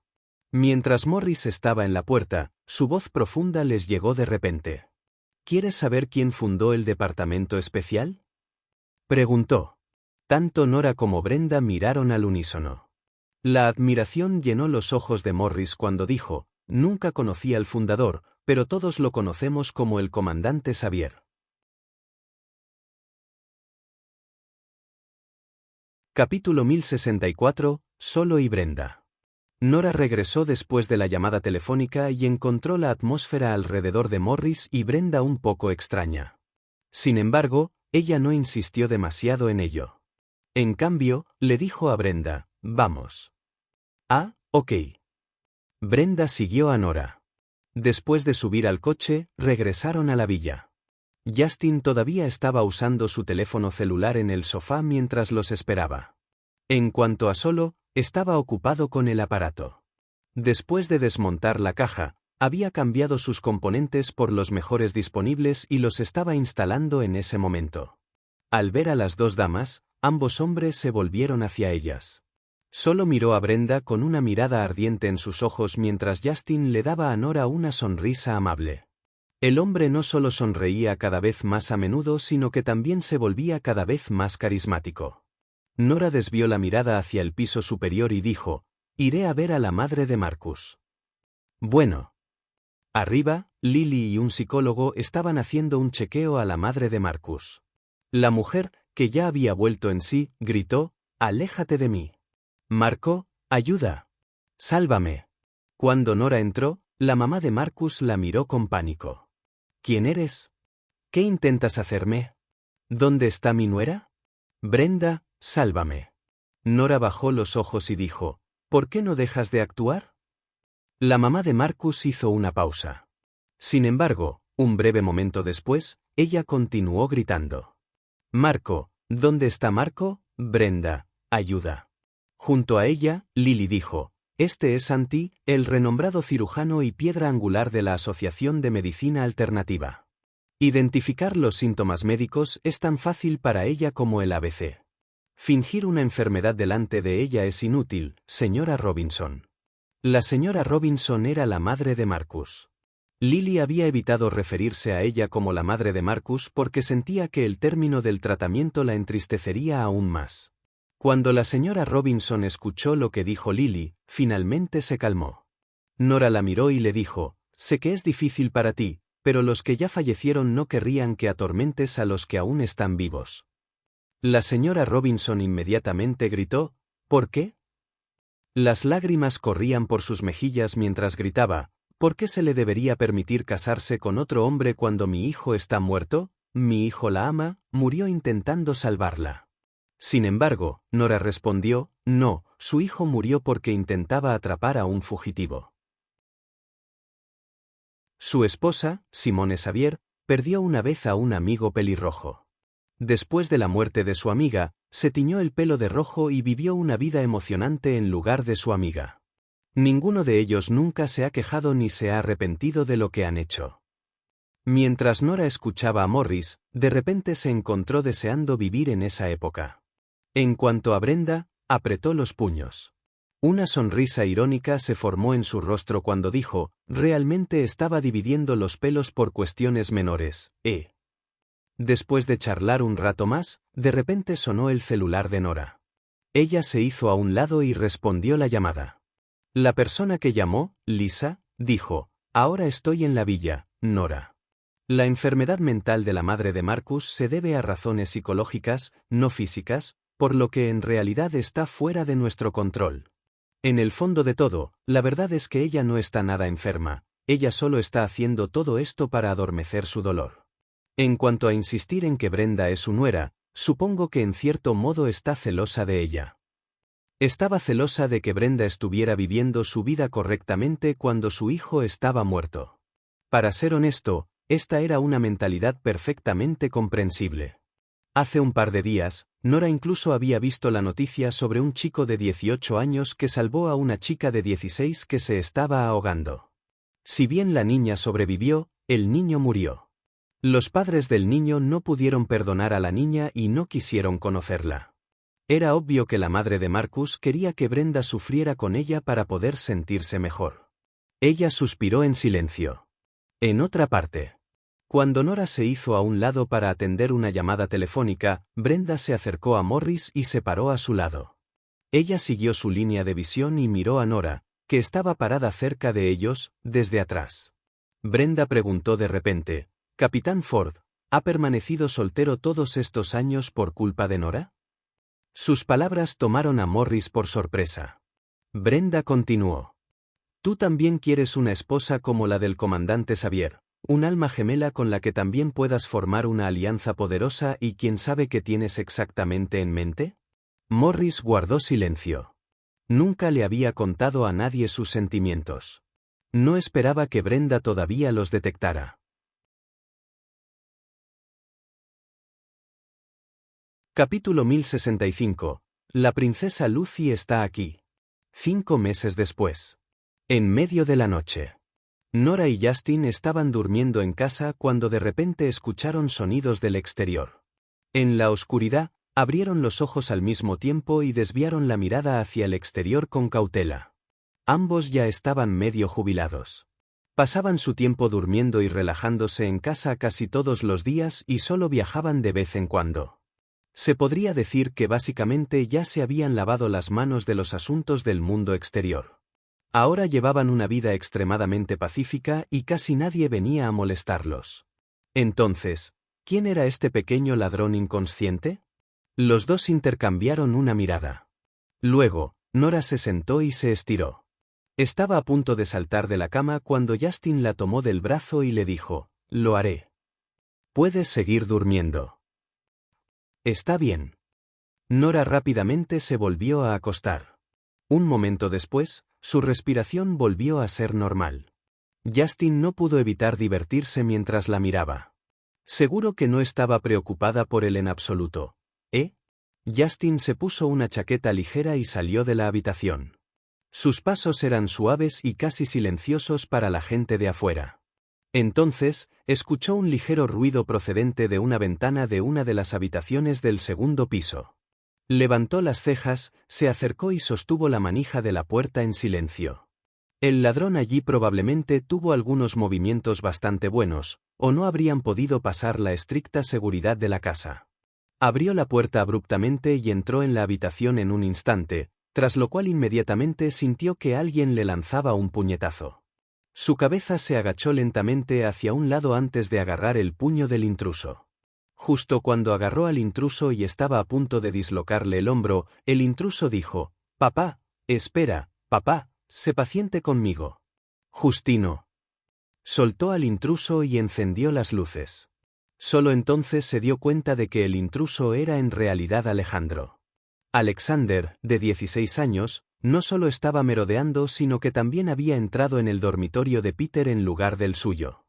Mientras Morris estaba en la puerta, su voz profunda les llegó de repente. ¿Quieres saber quién fundó el Departamento Especial? Preguntó. Tanto Nora como Brenda miraron al unísono. La admiración llenó los ojos de Morris cuando dijo, nunca conocí al fundador, pero todos lo conocemos como el comandante Xavier. Capítulo 1064, Solo y Brenda. Nora regresó después de la llamada telefónica y encontró la atmósfera alrededor de Morris y Brenda un poco extraña. Sin embargo, ella no insistió demasiado en ello. En cambio, le dijo a Brenda, vamos. Ah, ok. Brenda siguió a Nora. Después de subir al coche, regresaron a la villa. Justin todavía estaba usando su teléfono celular en el sofá mientras los esperaba. En cuanto a Solo, estaba ocupado con el aparato. Después de desmontar la caja, había cambiado sus componentes por los mejores disponibles y los estaba instalando en ese momento. Al ver a las dos damas, ambos hombres se volvieron hacia ellas. Solo miró a Brenda con una mirada ardiente en sus ojos mientras Justin le daba a Nora una sonrisa amable. El hombre no solo sonreía cada vez más a menudo, sino que también se volvía cada vez más carismático. Nora desvió la mirada hacia el piso superior y dijo: «Iré a ver a la madre de Marcus». Bueno. Arriba, Lily y un psicólogo estaban haciendo un chequeo a la madre de Marcus. La mujer, que ya había vuelto en sí, gritó: «¡Aléjate de mí! Marco, ayuda. Sálvame». Cuando Nora entró, la mamá de Marcus la miró con pánico. «¿Quién eres? ¿Qué intentas hacerme? ¿Dónde está mi nuera? Brenda, sálvame». Nora bajó los ojos y dijo: «¿Por qué no dejas de actuar?». La mamá de Marcus hizo una pausa. Sin embargo, un breve momento después, ella continuó gritando: «Marco, ¿dónde está Marco? Brenda, ayuda». Junto a ella, Lily dijo: «Este es Santi, el renombrado cirujano y piedra angular de la Asociación de Medicina Alternativa. Identificar los síntomas médicos es tan fácil para ella como el ABC. Fingir una enfermedad delante de ella es inútil, señora Robinson». La señora Robinson era la madre de Marcus. Lily había evitado referirse a ella como la madre de Marcus porque sentía que el término del tratamiento la entristecería aún más. Cuando la señora Robinson escuchó lo que dijo Lily, finalmente se calmó. Nora la miró y le dijo: «Sé que es difícil para ti, pero los que ya fallecieron no querrían que atormentes a los que aún están vivos». La señora Robinson inmediatamente gritó: «¿Por qué?». Las lágrimas corrían por sus mejillas mientras gritaba: «¿Por qué se le debería permitir casarse con otro hombre cuando mi hijo está muerto? Mi hijo la ama, murió intentando salvarla». Sin embargo, Nora respondió: «No, su hijo murió porque intentaba atrapar a un fugitivo». Su esposa, Simone Xavier, perdió una vez a un amigo pelirrojo. Después de la muerte de su amiga, se tiñó el pelo de rojo y vivió una vida emocionante en lugar de su amiga. Ninguno de ellos nunca se ha quejado ni se ha arrepentido de lo que han hecho. Mientras Nora escuchaba a Morris, de repente se encontró deseando vivir en esa época. En cuanto a Brenda, apretó los puños. Una sonrisa irónica se formó en su rostro cuando dijo: «Realmente estaba dividiendo los pelos por cuestiones menores, ¿eh?». Después de charlar un rato más, de repente sonó el celular de Nora. Ella se hizo a un lado y respondió la llamada. La persona que llamó, Lisa, dijo: «Ahora estoy en la villa, Nora». La enfermedad mental de la madre de Marcus se debe a razones psicológicas, no físicas, por lo que en realidad está fuera de nuestro control. En el fondo de todo, la verdad es que ella no está nada enferma, ella solo está haciendo todo esto para adormecer su dolor. En cuanto a insistir en que Brenda es su nuera, supongo que en cierto modo está celosa de ella. Estaba celosa de que Brenda estuviera viviendo su vida correctamente cuando su hijo estaba muerto. Para ser honesto, esta era una mentalidad perfectamente comprensible. Hace un par de días, Nora incluso había visto la noticia sobre un chico de 18 años que salvó a una chica de 16 que se estaba ahogando. Si bien la niña sobrevivió, el niño murió. Los padres del niño no pudieron perdonar a la niña y no quisieron conocerla. Era obvio que la madre de Marcus quería que Brenda sufriera con ella para poder sentirse mejor. Ella suspiró en silencio. En otra parte. Cuando Nora se hizo a un lado para atender una llamada telefónica, Brenda se acercó a Morris y se paró a su lado. Ella siguió su línea de visión y miró a Nora, que estaba parada cerca de ellos, desde atrás. Brenda preguntó de repente: «Capitán Ford, ¿ha permanecido soltero todos estos años por culpa de Nora?». Sus palabras tomaron a Morris por sorpresa. Brenda continuó: «Tú también quieres una esposa como la del comandante Xavier, un alma gemela con la que también puedas formar una alianza poderosa y quién sabe qué tienes exactamente en mente». Morris guardó silencio. Nunca le había contado a nadie sus sentimientos. No esperaba que Brenda todavía los detectara. Capítulo 1065. La princesa Lucy está aquí. 5 meses después. En medio de la noche. Nora y Justin estaban durmiendo en casa cuando de repente escucharon sonidos del exterior. En la oscuridad, Abrieron los ojos al mismo tiempo y desviaron la mirada hacia el exterior con cautela. Ambos ya estaban medio jubilados. Pasaban su tiempo durmiendo y relajándose en casa casi todos los días y solo viajaban de vez en cuando. Se podría decir que básicamente ya se habían lavado las manos de los asuntos del mundo exterior. Ahora llevaban una vida extremadamente pacífica y casi nadie venía a molestarlos. Entonces, ¿quién era este pequeño ladrón inconsciente? Los dos intercambiaron una mirada. Luego, Nora se sentó y se estiró. Estaba a punto de saltar de la cama cuando Justin la tomó del brazo y le dijo, «Lo haré. Puedes seguir durmiendo». «Está bien». Nora rápidamente se volvió a acostar. Un momento después, su respiración volvió a ser normal. Justin no pudo evitar divertirse mientras la miraba. Seguro que no estaba preocupada por él en absoluto, ¿eh? Justin se puso una chaqueta ligera y salió de la habitación. Sus pasos eran suaves y casi silenciosos para la gente de afuera. Entonces, escuchó un ligero ruido procedente de una ventana de una de las habitaciones del segundo piso. Levantó las cejas, se acercó y sostuvo la manija de la puerta en silencio. El ladrón allí probablemente tuvo algunos movimientos bastante buenos, o no habrían podido pasar la estricta seguridad de la casa. Abrió la puerta abruptamente y entró en la habitación en un instante, tras lo cual inmediatamente sintió que alguien le lanzaba un puñetazo. Su cabeza se agachó lentamente hacia un lado antes de agarrar el puño del intruso. Justo cuando agarró al intruso y estaba a punto de dislocarle el hombro, el intruso dijo, «Papá, espera, papá, sé paciente conmigo». «Justino». Soltó al intruso y encendió las luces. Solo entonces se dio cuenta de que el intruso era en realidad Alejandro. Alexander, de 16 años, no solo estaba merodeando sino que también había entrado en el dormitorio de Peter en lugar del suyo.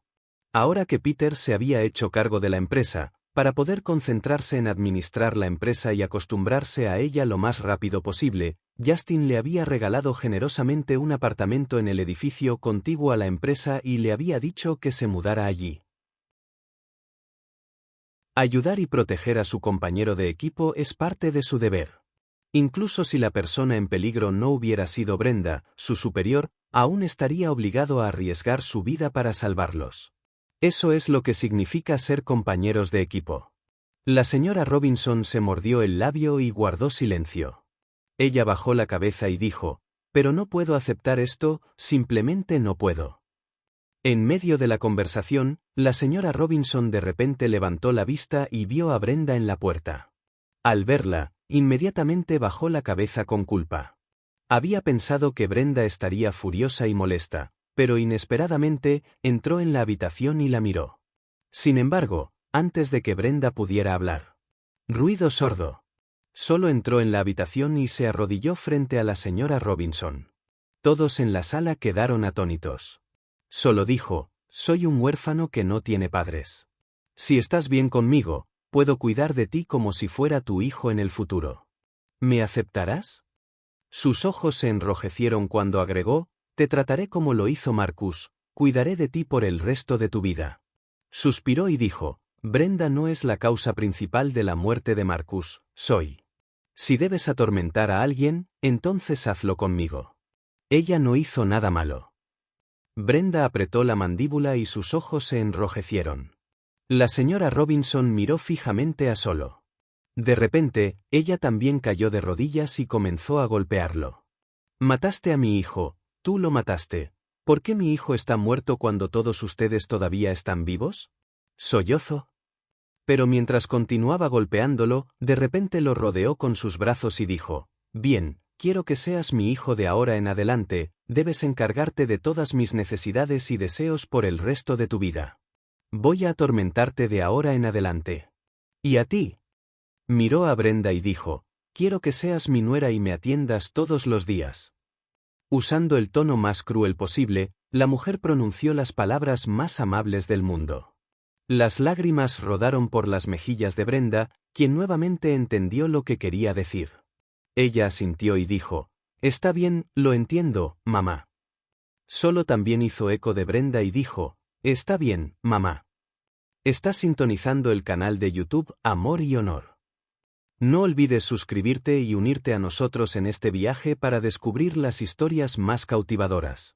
Ahora que Peter se había hecho cargo de la empresa, para poder concentrarse en administrar la empresa y acostumbrarse a ella lo más rápido posible, Justin le había regalado generosamente un apartamento en el edificio contiguo a la empresa y le había dicho que se mudara allí. Ayudar y proteger a su compañero de equipo es parte de su deber. Incluso si la persona en peligro no hubiera sido Brenda, su superior, aún estaría obligado a arriesgar su vida para salvarlos. Eso es lo que significa ser compañeros de equipo. La señora Robinson se mordió el labio y guardó silencio. Ella bajó la cabeza y dijo, «Pero no puedo aceptar esto, simplemente no puedo». En medio de la conversación, la señora Robinson de repente levantó la vista y vio a Brenda en la puerta. Al verla, inmediatamente bajó la cabeza con culpa. Había pensado que Brenda estaría furiosa y molesta, pero inesperadamente entró en la habitación y la miró. Sin embargo, antes de que Brenda pudiera hablar. Ruido sordo. Solo entró en la habitación y se arrodilló frente a la señora Robinson. Todos en la sala quedaron atónitos. Solo dijo, «Soy un huérfano que no tiene padres. Si estás bien conmigo, puedo cuidar de ti como si fuera tu hijo en el futuro. ¿Me aceptarás?» Sus ojos se enrojecieron cuando agregó, «Te trataré como lo hizo Marcus, cuidaré de ti por el resto de tu vida». Suspiró y dijo, «Brenda no es la causa principal de la muerte de Marcus, soy. Si debes atormentar a alguien, entonces hazlo conmigo. Ella no hizo nada malo». Brenda apretó la mandíbula y sus ojos se enrojecieron. La señora Robinson miró fijamente a Solo. De repente, ella también cayó de rodillas y comenzó a golpearlo. «Mataste a mi hijo, tú lo mataste. ¿Por qué mi hijo está muerto cuando todos ustedes todavía están vivos?» Sollozó. Pero mientras continuaba golpeándolo, de repente lo rodeó con sus brazos y dijo, «Bien, quiero que seas mi hijo de ahora en adelante, debes encargarte de todas mis necesidades y deseos por el resto de tu vida. Voy a atormentarte de ahora en adelante. ¿Y a ti?» Miró a Brenda y dijo, «Quiero que seas mi nuera y me atiendas todos los días». Usando el tono más cruel posible, la mujer pronunció las palabras más amables del mundo. Las lágrimas rodaron por las mejillas de Brenda, quien nuevamente entendió lo que quería decir. Ella asintió y dijo, «Está bien, lo entiendo, mamá». Solo también hizo eco de Brenda y dijo, «Está bien, mamá». Estás sintonizando el canal de YouTube Amor y Honor. No olvides suscribirte y unirte a nosotros en este viaje para descubrir las historias más cautivadoras.